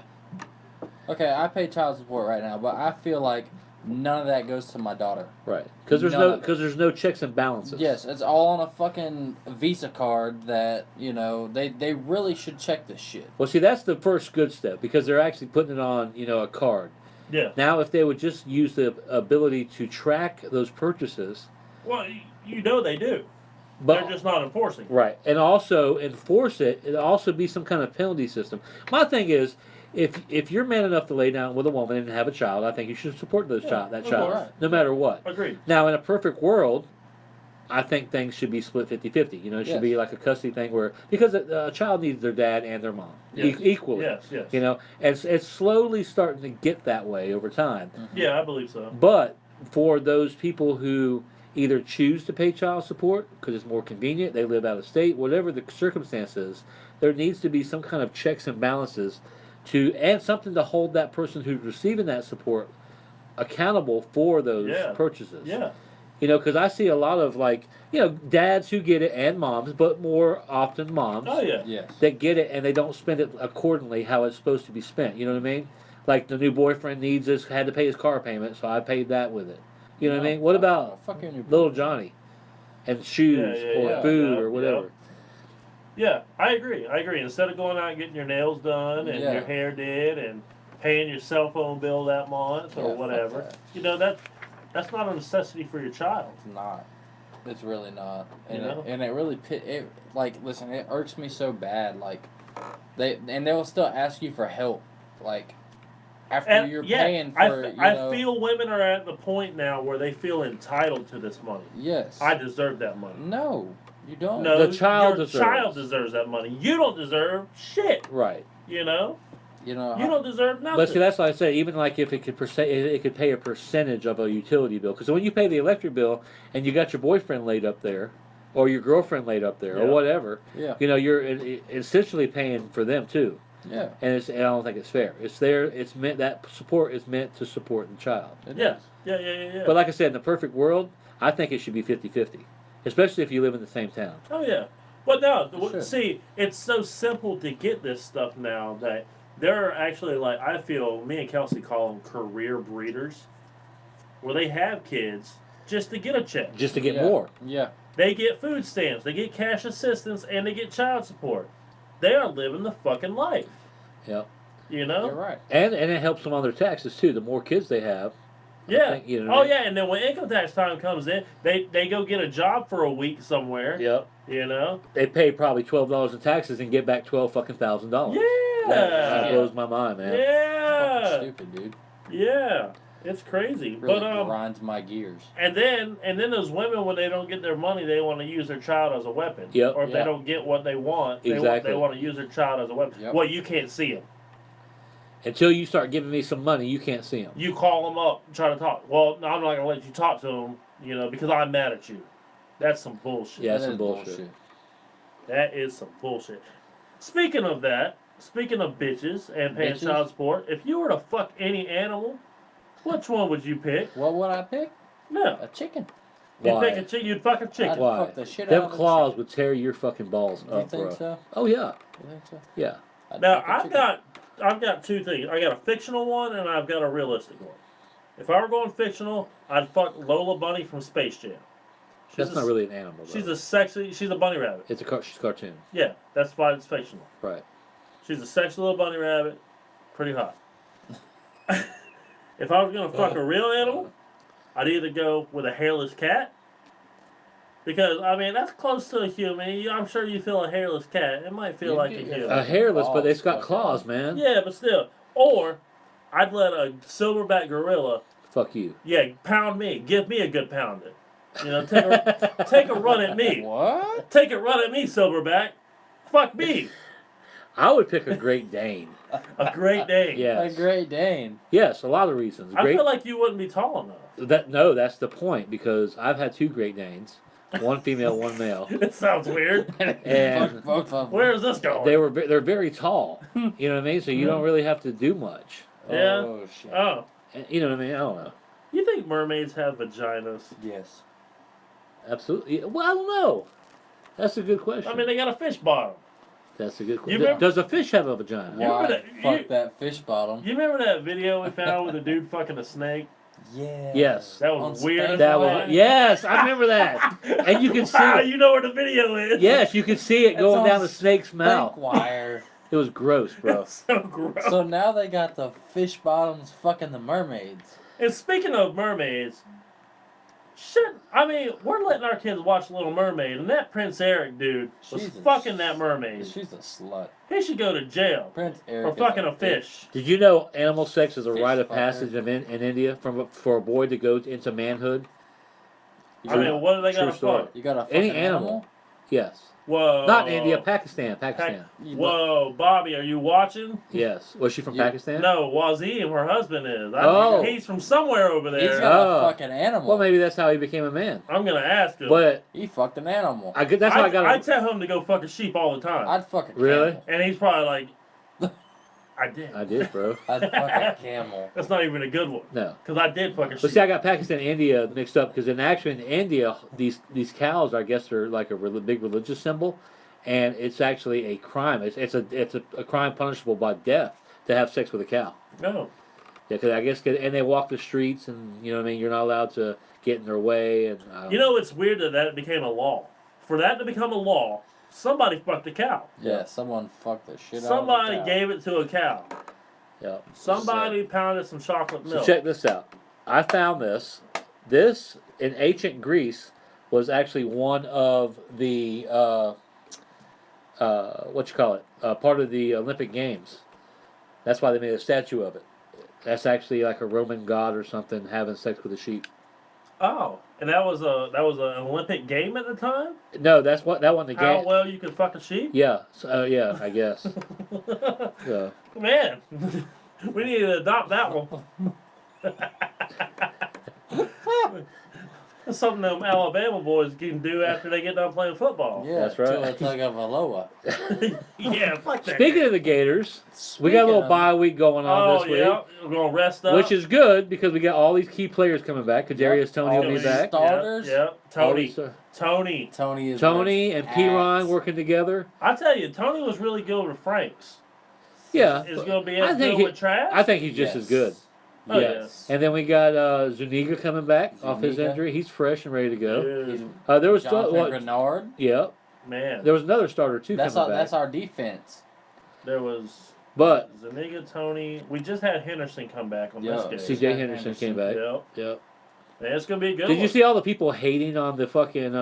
Okay, I pay child support right now, but I feel like none of that goes to my daughter. Right. Because None of it. there's no checks and balances. Yes, it's all on a fucking Visa card that, they really should check this shit. Well, see, that's the first good step because they're actually putting it on, a card. Yeah. Now, if they would just use the ability to track those purchases, Well, you know they do. but They're just not enforcing. right, and also enforce it. It'll also be some kind of penalty system. My thing is, if you're man enough to lay down with a woman and have a child, I think you should support that Yeah, child, of course. no matter what. Agreed. Now, in a perfect world, I think things should be split 50-50. It should Yes. be like a custody thing because a child needs their dad and their mom Yes. equally. Yes. And it's slowly starting to get that way over time. Yeah, I believe so. But for those people who either choose to pay child support because it's more convenient, they live out of state, whatever the circumstances, there needs to be some kind of checks and balances and something to hold that person who's receiving that support accountable for those purchases. Yeah. Because I see a lot of dads who get it and moms, but more often moms Oh yeah. Yes. that get it and they don't spend it accordingly how it's supposed to be spent. You know what I mean? Like the new boyfriend had to pay his car payment, so I paid that with it. You know what I mean? What about fuck your new little Johnny and shoes or food or whatever? Yeah, I agree. Instead of going out and getting your nails done and Yeah. your hair did and paying your cell phone bill that month Yeah, or fuck whatever, that. that's not a necessity for your child. It's not. It's really not. And You know? it really listen, it irks me so bad. They will still ask you for help. After And you're yeah, paying for I feel women are at the point now where they feel entitled to this money. Yes. I deserve that money. No, you don't. No, The child your deserves. child deserves that money. You don't deserve shit. Right. You know, You you don't deserve nothing. But see, that's why I say, even like if it could it could pay a percentage of a utility bill. Because when you pay the electric bill and you got your boyfriend laid up there, or your girlfriend laid up there, or Yeah. whatever, Yeah. you're essentially paying for them too. Yeah. And I don't think it's fair. It's there. It's meant that support is meant to support the child. It yeah. is. Yeah. But like I said, in the perfect world, I think it should be 50-50. Especially if you live in the same town. Oh yeah. But no, Sure. see, it's so simple to get this stuff now that there are actually I feel me and Kelsey call them career breeders, where they have kids just to get a check. Just to get Yeah. more. Yeah. They get food stamps, they get cash assistance, and they get child support. They are living the fucking life. Yep. You know? You're right. And it helps them on their taxes too. The more kids they have. I Yeah. think, you know what I Oh mean? yeah, and then when income tax time comes in, they go get a job for a week somewhere. Yep. You know? They pay probably $12 in taxes and get back $12,000. Yeah. That blows my mind, man. Yeah. Fucking stupid, dude. Yeah. It's crazy. Really But grinds my gears. and then those women, when they don't get their money, they want to use their child as a weapon. Yep. Or if Yeah. they don't get what they want, Exactly. they want to use their child as a weapon. Yep. Well, you can't see them. Until you start giving me some money, you can't see them. You call them up, and try to talk. Well, no, I'm not going to let you talk to them, because I'm mad at you. That's some bullshit. Yeah, That some is bullshit. That is some bullshit. Speaking of that, speaking of bitches and paying Bitches? child support, if you were to fuck any animal, Which one would you pick? What would I pick? No. A chicken. You'd Why? pick a chicken. You'd fuck a chicken. I'd Why? fuck the shit Them out of a claws chicken. would tear your fucking balls Do you up, think bro. so? Oh yeah, You think so? yeah. I'd Now fuck a chicken. I've got two things. I got a fictional one and I've got a realistic one. If I were going fictional, I'd fuck Lola Bunny from Space Jam. That's not really an animal. Though. She's a bunny rabbit. It's she's a cartoon. Yeah, that's why it's fictional. Right. She's a sexy little bunny rabbit, pretty hot. If I was gonna fuck a real animal, I'd either go with a hairless cat. Because, I mean, that's close to a human. I'm sure you feel a hairless cat. It might feel like a human. A hairless, but it's got Fuck claws, man. Yeah, but still. Or, I'd let a silverback gorilla, Fuck you. pound me. Give me a good pounding. You know, take a run at me. What? Take a run at me, silverback. Fuck me. I would pick a Great Dane. A Great Dane. Yes. A Great Dane. Yes, a lot of reasons. I feel like you wouldn't be tall enough. That's the point, because I've had 2 Great Danes. One female, one male. It sounds weird. And Fuck both of them. Where is this going? they're very tall. You know what I mean? So you don't really have to do much. Yeah. Oh, shit. Oh. And, you know what I mean? I don't know. You think mermaids have vaginas? Yes. Absolutely. Well, I don't know. That's a good question. I mean, they got a fish bottom. That's a good You question. remember- Does a fish have a vagina? You remember Why? that- Fuck you- that fish bottom. You remember that video we found with the dude fucking a snake? Yeah. Yes. That was On weird. Space That Jam. was yes, I remember that. And you can see Wow, it. you know where the video is. Yes, you could see it It's going on down the snake's mouth. Wire. It was gross, bro. So gross. So now they got the fish bottoms fucking the mermaids. And speaking of mermaids, shit, I mean, we're letting our kids watch Little Mermaid, and that Prince Eric dude was Jesus. fucking that mermaid. She's a slut. He should go to jail Prince for Eric. fucking a fish. Did you know animal sex is a Fish rite of fucker. passage in India for a boy to go into manhood? I mean, what do they True got to story. fuck? You got a fucking Any animal. Yes. Whoa. Not in India, Pakistan. Whoa, Bobby, are you watching? Yes. Was she from Yeah. Pakistan? No, Wazim, her husband is. Oh. He's from somewhere over He's there. got Oh. a fucking animal. Well, maybe that's how he became a man. I'm going to ask him. But He fucked an animal. that's how I got. I tell him to go fuck a sheep all the time. I'd fuck a camel. Really? And he's probably like, I did. I did, bro. I'd fuck a camel. That's not even a good one. No. Because I did fuck a sheep. But see, I got Pakistan and India mixed up because in India, these cows, I guess, are like a big religious symbol, and it's actually a crime. It's a crime punishable by death to have sex with a cow. No. Yeah, because I guess and they walk the streets, and you know what I mean. You're not allowed to get in their way, and You know, it's weird that became a law. For that to become a law, somebody fucked a cow. Yeah, someone fucked the shit Somebody out of a cow. gave it to a cow. yeah. Somebody pounded some chocolate So milk. check this out. I found this. This in ancient Greece was actually one of the part of the Olympic Games. That's why they made a statue of it. That's actually like a Roman god or something having sex with a sheep. Oh, and that was an Olympic game at the time. No, that wasn't the How game. well you could fuck a sheep? Yeah, yeah, I guess. Yeah. Man, we need to adopt that one. That's something them Alabama boys can do after they get done playing football. Yeah, That's right. To a tug of a loa. Yeah, fuck that. Speaking of the Gators, we got a little bye week going on Oh this week. yeah, we're gonna rest up. Which is good because we got all these key players coming back. Kadarius Tony all will be these back. Starters. Yeah, All Tony. these, Tony. Tony is Tony and P. Ryan ass. working together. I tell you, Tony was really good with Franks. Yeah, Is going to be I as think good with Trash? I think he's just as good. Oh, Yes. And then we got Zuniga coming back off his Zuniga. injury. He's fresh and ready to go. Dude, There was Jonathan Grenard. yeah, man, there was another starter too That's coming back. that's our defense. there was But Zuniga, Tony. We just had Henderson come back on Yeah, this game. C.J. Henderson came back. Yep. Yep. Man, it's going to be a good Did one. you see all the people hating on the fucking?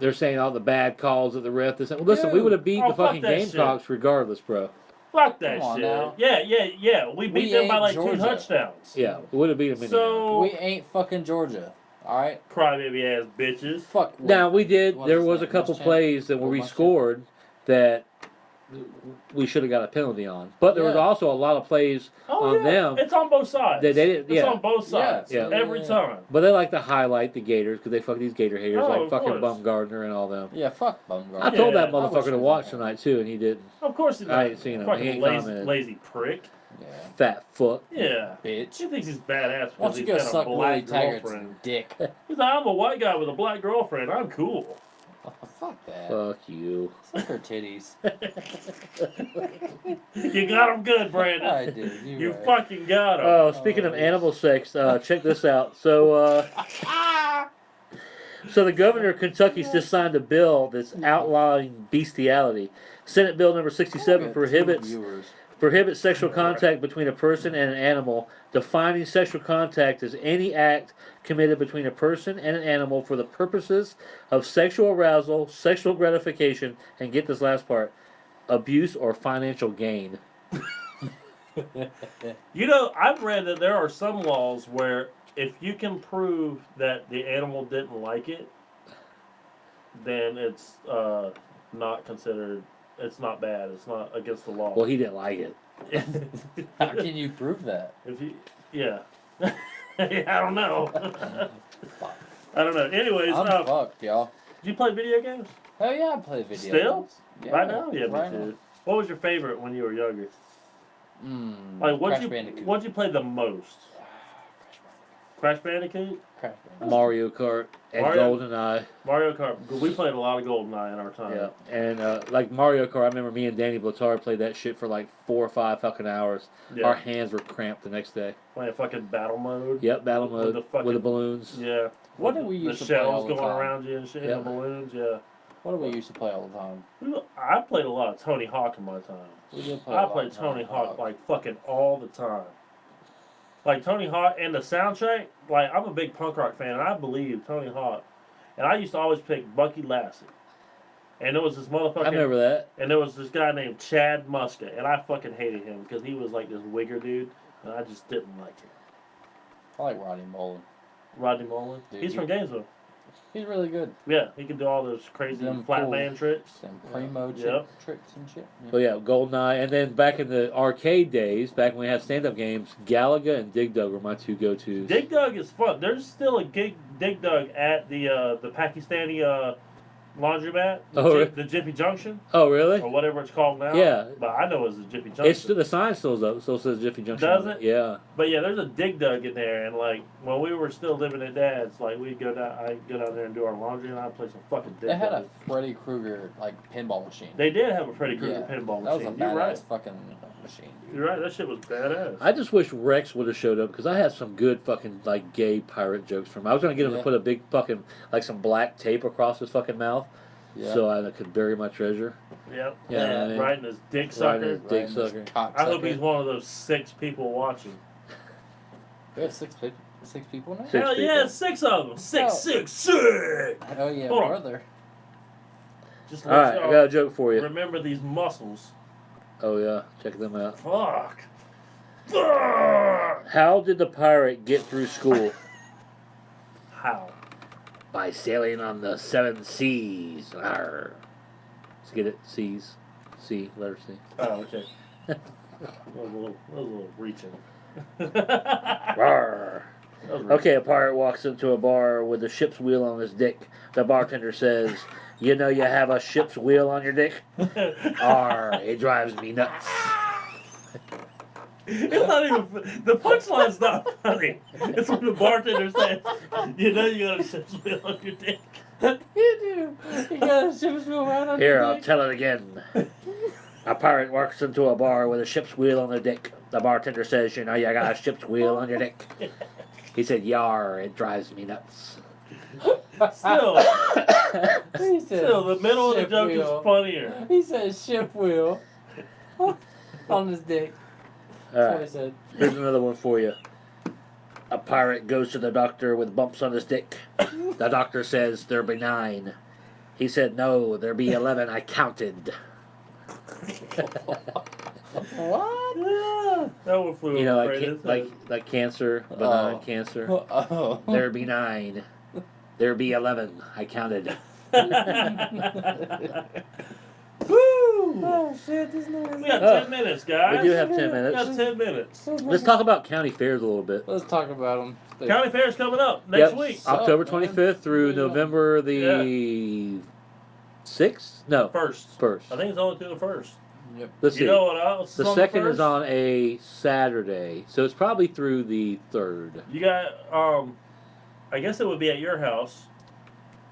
They're saying all the bad calls of the ref. This, well, listen, we Dude. would have beat Oh, the fuck fucking that Gamecocks regardless, bro. Fuck that Come on shit. now. Yeah. We beat We them by ain't like Georgia. 2 touchdowns. Yeah, we would have beat them. So, We ain't fucking Georgia. All right. crybaby ass bitches. Fuck. Now we did. What There is was that, a couple Muschamp? plays that where we Muschamp? scored that we should have got a penalty on, but there was Yeah. also a lot of plays Oh, on yeah. them. It's on both sides. They didn't. It's Yeah, on both sides. Yeah. Every Yeah. time. but they like to highlight the Gators because they fuck these Gator haters Oh, like of fucking course. Bumgardner and all them. Yeah. Fuck Bumgarner. I told Yeah, that I wish motherfucker he to was watch on. tonight too, and he didn't. Of course he I does. ain't seen him. He Fucking ain't lazy, commented. lazy prick. Yeah. Fat fuck. Yeah. Bitch. He thinks he's badass Why because don't you he's go got a suck Lily black Taggart's girlfriend. dick? He's like, I'm a white guy with a black girlfriend. I'm cool. Oh, fuck that. Fuck you. Suck her titties. You got him good, Brandon. I did. You Right. fucking got him. Oh, speaking of animal sex, check this out. So, so the governor of Kentucky's just signed a bill that's outlawing bestiality. Senate Bill number 67 prohibits sexual contact between a person and an animal, defining sexual contact as any act committed between a person and an animal for the purposes of sexual arousal, sexual gratification, and get this last part, abuse or financial gain. You know, I've read that there are some laws where if you can prove that the animal didn't like it, then it's not considered. It's not bad. It's not against the law. Well, he didn't like it. How can you prove that? If you, yeah. I don't know. I don't know. Anyways, I'm fucked, y'all. do you play video games? Hell yeah, I play video Still? games. Yeah, Right now? Yeah, me right too. now. What was your favorite when you were younger? Like, Crash Bandicoot. what'd you play the most? Crash Bandicoot? Crash Bandicoot. Mario Kart and GoldenEye. Mario Kart. We played a lot of GoldenEye in our time. Yeah, and like Mario Kart, I remember me and Danny Blatard played that shit for like 4 or 5 fucking hours. Yeah. Our hands were cramped the next day. Playing fucking battle mode. Yep, battle mode with the balloons. Yeah. What did we The used to play all shells the going time? around you and shit, Yep. and the balloons, yeah. What did we used to play all the time? I played a lot of Tony Hawk in my time. We did play. I played Tony Hawk like fucking all the time. Like Tony Hawk and the soundtrack, like I'm a big punk rock fan and I believe Tony Hawk. And I used to always pick Bucky Lassie. And there was this motherfucker. I remember that. And there was this guy named Chad Muska, and I fucking hated him because he was like this wigger dude, and I just didn't like him. I like Rodney Mullen. Rodney Mullen, Dude, he's from Gainesville. He's really good. Yeah, he can do all those crazy Them flatland cool- tricks. Some primo Yep. tricks and shit. Yeah. But yeah, GoldenEye, and then back in the arcade days, back when we had stand-up games, Galaga and Dig Dug were my 2 go-tos. Dig Dug is fun. There's still a Dig Dug at the Pakistani laundromat, the Jiffy Junction, Oh, really? or whatever it's called now. Yeah. But I know it's the Jiffy Junction. It's the sign still's up. Still says Jiffy Junction. Does on it? Yeah. But yeah, there's a Dig Dug in there, and like when we were still living at Dad's, like I'd go down there and do our laundry, and I'd play some fucking Dig They had Dug. a Freddy Krueger like pinball machine. They did have a Freddy Krueger Yeah, pinball That was a machine. You're right. badass fucking machine. Dude. You're right. That shit was badass. I just wish Rex would have showed up because I had some good fucking like gay pirate jokes from him. I was gonna get him to put a big fucking like some black tape across his fucking mouth, so I could bury my treasure. Yep. Yeah, I mean, Riding his dick sucker. Dick sucker. I hope he's one of those 6 people watching. We have 6 people now. 6 Hell yeah, people. 6 of them. Six, Oh. six, 6. Oh yeah, Hold on. brother. Just All let right, I y'all got a joke for you. remember these muscles. Oh yeah, check them out. Fuck. Fuck. How did the pirate get through school? How? By sailing on the 7 seas. Arr. Let's get it. Seas. C. Letter C. Oh, okay. That was a little reaching. Arr. Okay, a pirate walks into a bar with a ship's wheel on his dick. The bartender says, "You know you have a ship's wheel on your dick?" Arr, it drives me nuts. It's not even. The punchline's not funny. It's when the bartender says, "You know you got a ship's wheel on your dick." You do. You got a ship's wheel right on Here, your I'll dick. tell it again. A pirate walks into a bar with a ship's wheel on the dick. The bartender says, "You know you got a ship's wheel on your dick." He said, "Yar, it drives me nuts." Still, He said still, the middle of the ship joke wheel. is funnier. He said ship wheel on his dick. All That's what he right, said. here's another one for you. A pirate goes to the doctor with bumps on his dick. The doctor says they're benign. He said, "No, there be 11. I counted." What? That one flew You know, over like, his like, head. like cancer, benign Oh. cancer. Oh. There be 9. There be 11. I counted. Woo! Oh shit, this nigga. We got 10 minutes, guys. We do have 10 We got minutes. 10 minutes. Let's talk about county fairs a little bit. Let's talk about them. County Fair's coming up next Yep. week. October Sup, man? 25th through Yeah. November the 6th? No, First. 1st. I think it's only through the 1st. Yep. Let's see. You know what else? The is on second the is first? on a Saturday, so it's probably through the 3rd. You got, I guess it would be at your house.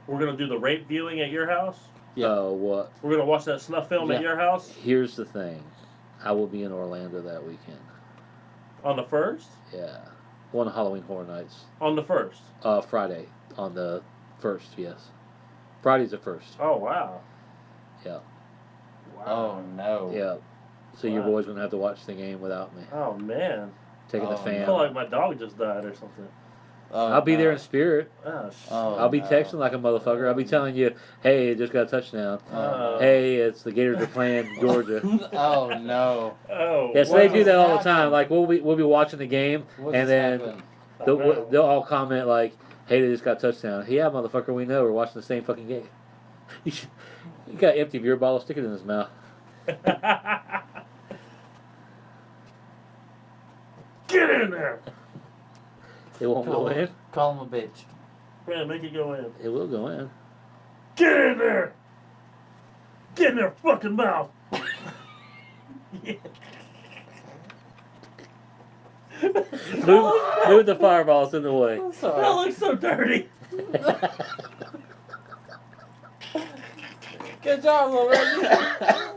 We're going to do the rape viewing at your house. Yeah. Oh, what? We're going to watch that snuff film at Yeah. your house Here's the thing. I will be in Orlando that weekend. on the 1st? Yeah. One of Halloween Horror Nights. On the 1st. Friday. On the 1st, yes. Friday's the 1st. Oh, wow. Yeah. Wow. Oh no. Yeah. So your Wow. boy's going to have to watch the game without me. Oh, man. Taking the Oh, I fan. feel like my dog just died or something. Oh, I'll be no. there in spirit. Oh, shit. Oh. I'll be no. texting like a motherfucker. I'll be telling you, hey, it just got a touchdown. Oh, Hey, it's the Gators are playing Georgia. oh no. Oh, Yeah, so wow. they do that all the happened? time. Like we'll be watching the game, What and just then happened? they'll all comment like, "Hey, they just got a touchdown." Yeah, motherfucker, we know we're watching the same fucking game. You got an empty beer bottle, stick it in his mouth. Get in there! It won't go in. Call him a bitch. Man, make it go in. It will go in. Get in there! Get in their fucking mouth! Yeah. Move the fireballs in the way. I'm That sorry. looks so dirty. Good job, little Reggie.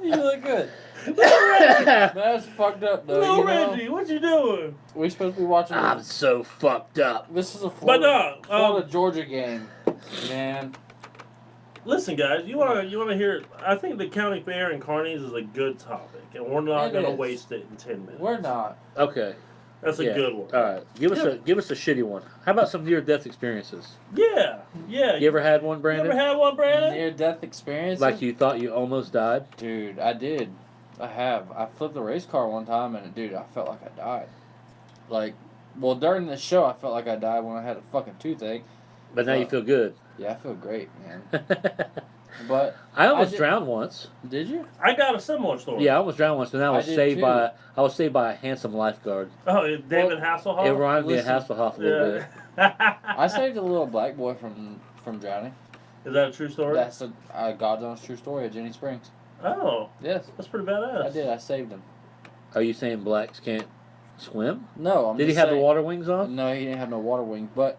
You look good. That's fucked up though. No, you know? Reggie, what you doing? We're supposed to be watching. I'm so fucked up. This is a But Florida, no, Florida Georgia game, man. listen, guys, you wanna hear? I think the county fair in Carney's is a good topic, and we're not It gonna is. waste it in 10 minutes. We're not. Okay. That's a Yeah. good one. All right. Give us a shitty one. How about some near death experiences? Yeah, yeah. You ever had one, You Brandon? ever had one, Brandon? Near-death experience. Like you thought you almost died? Dude, I did. I have. I flipped a race car one time, and dude, I felt like I died. Like, well, during the show, I felt like I died when I had a fucking toothache. But now you feel good. Yeah, I feel great, man. But I almost did- drowned once. did you? I got a similar story. Yeah, I almost drowned once, and I was did saved too. by a handsome lifeguard. Oh, David Hasselhoff. It reminded me of listen, Hasselhoff a little bit. Yeah. I saved a little black boy from drowning. Is that a true story? That's a God's honest true story at Jenny Springs. Oh, Yes, that's pretty badass. I did. I saved him. Are you saying blacks can't swim? No, I'm Did he just have the saying- water wings on? No, he didn't have no water wings, but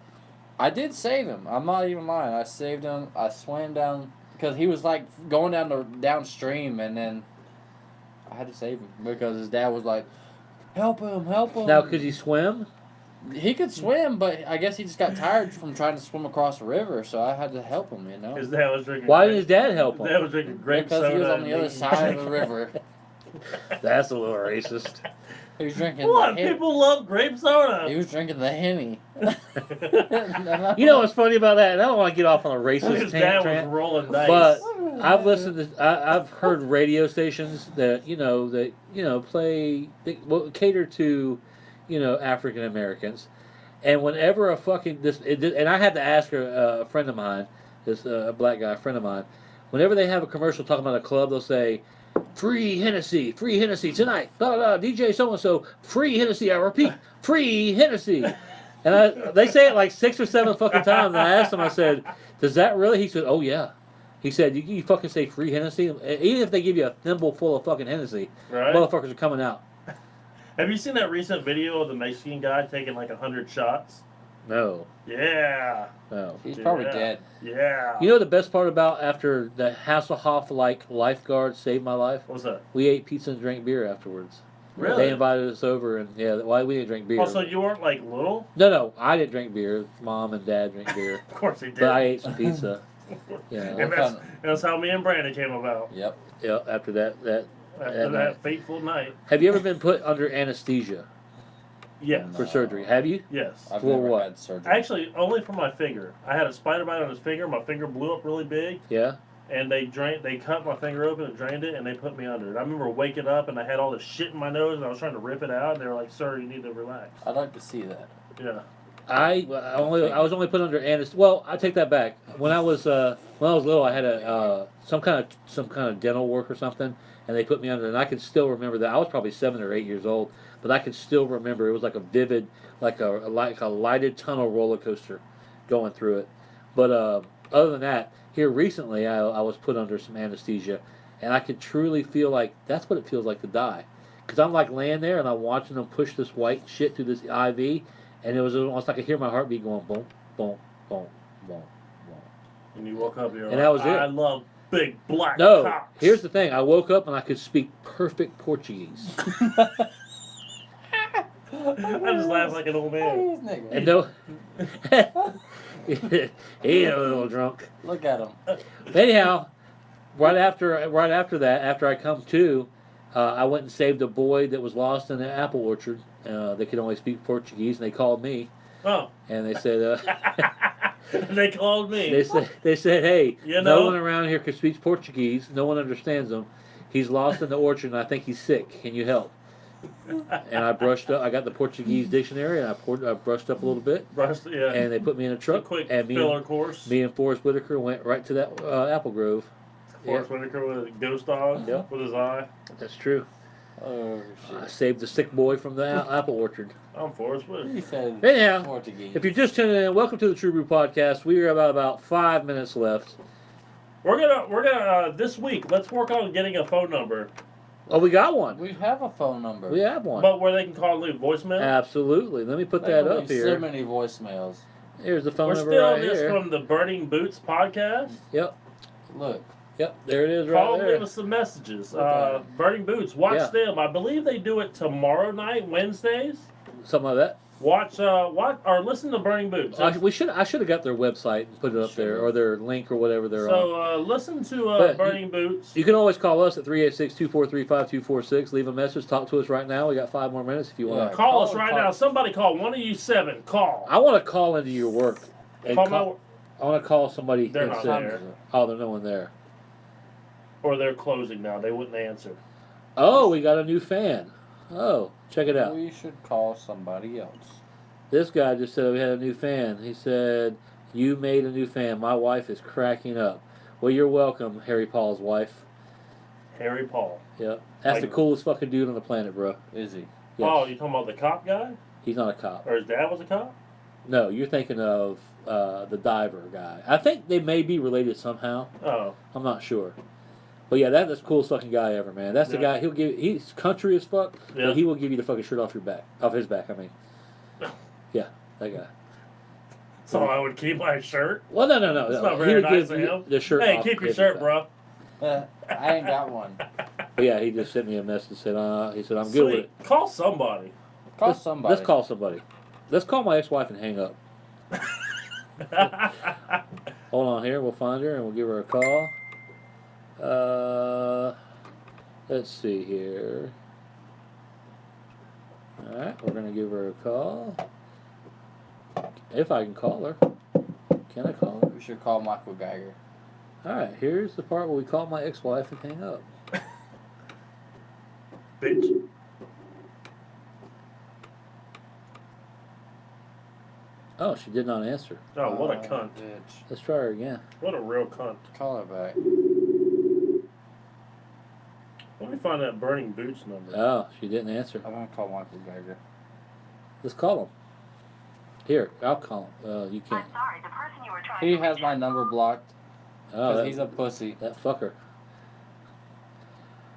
I did save him. I'm not even lying. I saved him. I swam down because he was like going downstream, and then I had to save him because his dad was like, "Help him, help him." Now, could he swim? He could swim, but I guess he just got tired from trying to swim across the river, so I had to help him. You know, His dad was drinking. Why grape- did his dad help His dad him? was drinking grape because soda. he was on and the other eating- side of the river. That's a little racist. He was drinking. What? the Hen- People love grape soda. He was drinking the Henny. You know what's funny about that? And I don't want to get off on a His racist dad was tangent, rolling dice. but I've listened to, I've heard radio stations that play, cater to, African Americans, and whenever a fucking and I had to ask a friend of mine, a black guy, a friend of mine, whenever they have a commercial talking about a club, they'll say, free Hennessy tonight, blah, blah, blah, DJ so-and-so, free Hennessy, I repeat, free Hennessy. And they say it like 6 or 7 fucking times, and I asked him, I said, does that really? He said, oh yeah. He said, you fucking say free Hennessy? Even if they give you a thimble full of fucking Hennessy, right? motherfuckers are coming out. Have you seen that recent video of the Mexican guy taking like 100 shots? No. Yeah. No. He's probably Yeah. dead. Yeah. You know the best part about after the Hasselhoff lifeguard saved my life? What's that? We ate pizza and drank beer afterwards. Really? They invited us over, and why we didn't drink beer? Also, you weren't like little? No, I didn't drink beer. Mom and Dad drank beer, Of course he did. but I ate some pizza. And that's how me and Brandon came about. Yep. Yeah, after that. After night. that fateful night. Have you ever been put under anesthesia Yes. for surgery? Have you? Yes. I've For never what? had surgery. Actually, only for my finger. I had a spider bite on his finger. My finger blew up really big, Yeah. and they cut my finger open and drained it, and they put me under it. I remember waking up and I had all this shit in my nose, and I was trying to rip it out. And they were like, "Sir, you need to relax." I'd like to see that. Yeah. I was only put under anesthesia. Well, I take that back. When I was little, I had some kind of dental work or something, and they put me under. And I can still remember that. I was probably 7 or 8 years old, but I can still remember. It was like a vivid, like a lighted tunnel roller coaster going through it. But other than that, here recently, I was put under some anesthesia, and I could truly feel like that's what it feels like to die. Because I'm like laying there and I'm watching them push this white shit through this IV, and it was almost like I could hear my heartbeat going boom, boom, boom, boom, boom. And you woke up and you're And like, that was it. I love big black No, cocks. here's the thing. I woke up and I could speak perfect Portuguese. I just laugh like an old man. And no, he a little drunk. Look at him. Anyhow, right after that, after I come to, I went and saved a boy that was lost in an apple orchard. They could only speak Portuguese, and they called me. Oh. And they said, they called me. they said, hey, You no know? one around here can speak Portuguese. No one understands him. He's lost in the orchard, and I think he's sick. Can you help? And I brushed up. I got the Portuguese dictionary, and I brushed up a little bit. Yeah. And they put me in a a truck. quick And filler course. me and Forrest Whitaker went right to that apple grove. Forrest Whitaker with a ghost dog Yep. with his eye. That's true. Oh, I shit. saved the sick boy from the apple orchard. I'm Forrest Whitaker. He said Anyhow, Portuguese. if you're just tuning in, welcome to the True Brew Podcast. We are about 5 minutes left. We're gonna this week. Let's work on getting a phone number, Oh, we got one. We have a phone number. We have one. but where they can call and leave voicemail. Absolutely. Let me put They that leave up So here. many voicemails. Here's the phone We're number still right just here. from the Burning Boots podcast. Yep. Look. Yep. There it is right Call and there. leave us some messages. Okay. Burning Boots, watch Yeah. them. I believe they do it tomorrow night, Wednesdays. Something like that. Watch or listen to Burning Boots. I should have got their website and put it up there, or their link or whatever they're on. So listen to But Burning Boots. You can always call us at 386-243-5246. Leave a message. Talk to us right now. We got 5 more minutes if you want. Yeah. Call us Call- right call- now. Somebody call. One of you 7. Call. I want to call into your work. And Call call, I want to call somebody. They're and not say- there. Oh, there's no one there. Or they're closing now. They wouldn't answer. Oh, we got a new fan. Oh, check it out. We should call somebody else. This guy just said we had a new fan. He said, you made a new fan. My wife is cracking up. Well, you're welcome, Harry Paul's wife. Harry Paul. Yep. That's the Like- coolest fucking dude on the planet, bro. Is he? Yes. Oh, you talking about the cop guy? He's not a cop. Or his dad was a cop? No, you're thinking of the diver guy. I think they may be related somehow. Oh. I'm not sure. But yeah, that's the coolest fucking guy ever, man. That's the Yeah. guy. He's country as fuck, Yeah. but he will give you the fucking shirt off his back. I mean, yeah, that guy. So I would keep my shirt? Well, no. That's no. not He very would nice give of you him. the shirt. Hey, off keep your his shirt, back. bro. I ain't got one. But yeah, he just sent me a message. He said, I'm good with it. Sweet. Call somebody. Call somebody. Let's call somebody. Let's call my ex-wife and hang up. Hold on here. We'll find her and we'll give her a call. Let's see here. All right, we're gonna give her a call. If I can call her. Can I call her? We should call Michael Geiger. All right, here's the part where we call my ex-wife and hang up. Bitch. Oh, she did not answer. Oh, what a cunt. Bitch. Let's try her again. What a real cunt. Call her back. Let me find that Burning Boots number. Oh, she didn't answer. I'm gonna call Michael Geiger. Let's call him. Here, I'll call him. You can't. I'm sorry, the person you were trying He to has reach my number blocked Oh, because that, he's a pussy. that fucker.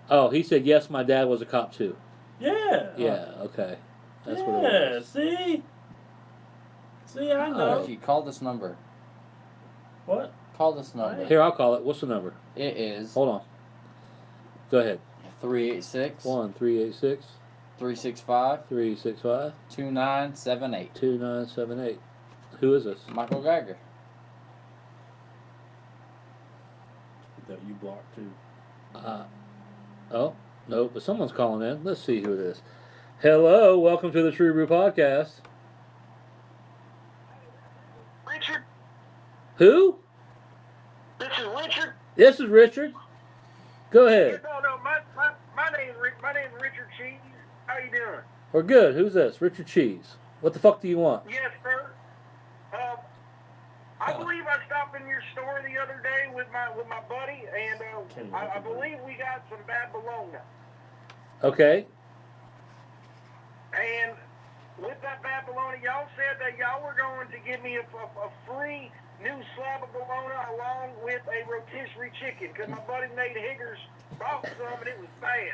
Oh, he said yes. My dad was a cop too. Yeah. Yeah. Okay. That's yeah, what it was. see? See, I know. Oh. Ricky, call this number. What? Call this number. Here, I'll call it. What's the number? It is Hold on. Go ahead. 386 1-386 365 365 2978. 2978. Who is this? Michael Geiger. That you blocked too. Oh, no, but someone's calling in. Let's see who it is. Hello, welcome to the True Brew Podcast. Richard, Who? this is Richard. This is Richard. Go ahead. No, my name's Richard Cheese. How you doing? We're good. Who's this? Richard Cheese. What the fuck do you want? Yes, sir. I believe I stopped in your store the other day with my buddy, and I believe we got some bad bologna. Okay. And with that bad bologna, y'all said that y'all were going to give me a free new slab of bologna along with a rotisserie chicken because my buddy Nate Higgers bought some and it was bad.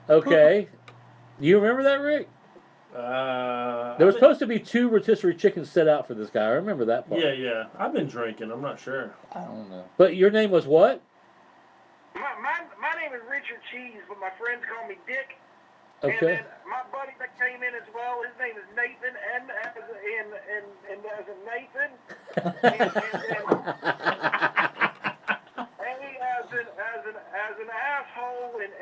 Okay. Do you remember that, Rick? There was supposed to be 2 rotisserie chickens set out for this guy. I remember that part. Yeah. I've been drinking. I'm not sure. I don't know. But your name was what? My name is Richard Cheese, but my friends call me Dick. Okay. And then my buddy that came in as well, his name is Nathan, and as in Nathan. And he as an asshole, and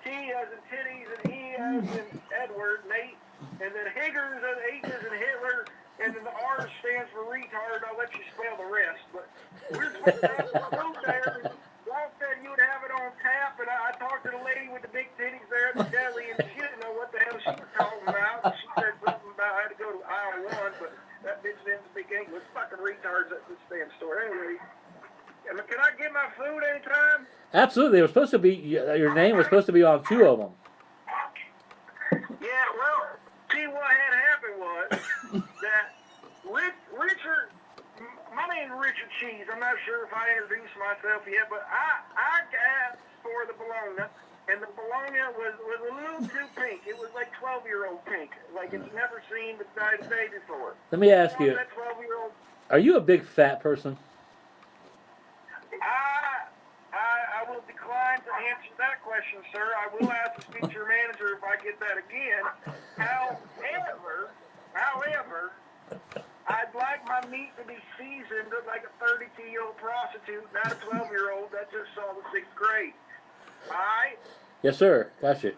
T as in titties, and E as in Edward, Nate. And then Higgers as H as in Hitler, and then the R stands for retard. I'll let you spell the rest. But we're supposed to have some food there. And Walt said you would have it on tap, and I talked to the lady with the big titties there at the deli, and she didn't know what the hell she was talking about. And she said something about I had to go to aisle 1, but that bitch didn't speak English. Fucking retards at this damn store. Anyway, can I get my food anytime? Absolutely. It was supposed to be, your name was supposed to be on 2 of them. Yeah, well, see what had happened was that Richard, my name is Richard Cheese. I'm not sure if I introduced myself yet, but I asked for the bologna, and the bologna was a little too pink. It was like 12-year-old pink, like it's never seen the day before. Let me ask you, That 12-year-old. are you a big fat person? I will decline to answer that question, sir. I will have to speak to your manager if I get that again. However, I'd like my meat to be seasoned like a 32-year-old prostitute, not a 12-year-old that just saw the 6th grade. All right? Yes, sir. Gotcha.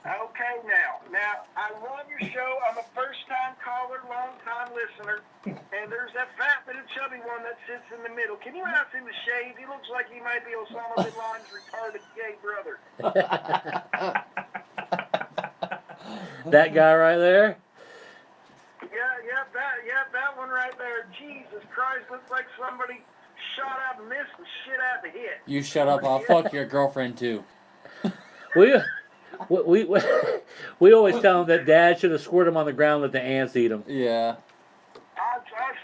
Okay, now, I love your show. I'm a first-time caller, long-time listener, and there's that fat little chubby one that sits in the middle. Can you ask him to shave? He looks like he might be Osama bin Laden's retarded gay brother. That guy right there? That one right there. Jesus Christ, looks like somebody shot out and missed the shit out of the hit. You shut up. I'll fuck your girlfriend, too. We always tell him that Dad should have squirted him on the ground and let the ants eat him. Yeah. I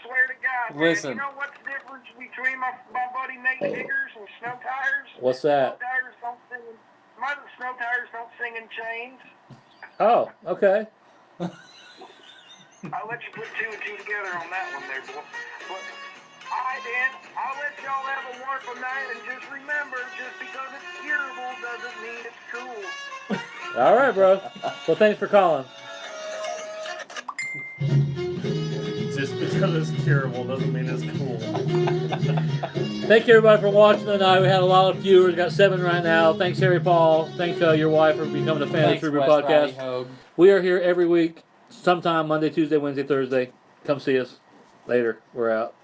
swear to God, Listen. man, you know what's the difference between my buddy Nate Higgers and Snow Tires? What's that? My Snow Tires don't sing in chains. Oh, okay. I'll let you put 2 and 2 together on that one there, boy. But, all right, Dan, I'll let y'all have a wonderful night, and just remember, just because it's curable doesn't mean it's cool. All right, bro. Well, thanks for calling. Just because it's curable doesn't mean it's cool. Thank you, everybody, for watching tonight. We had a lot of viewers. We got 7 right now. Thanks, Harry Paul. Thank your wife for becoming a fan of the True Brew Podcast. We are here every week, sometime Monday, Tuesday, Wednesday, Thursday. Come see us. Later. We're out.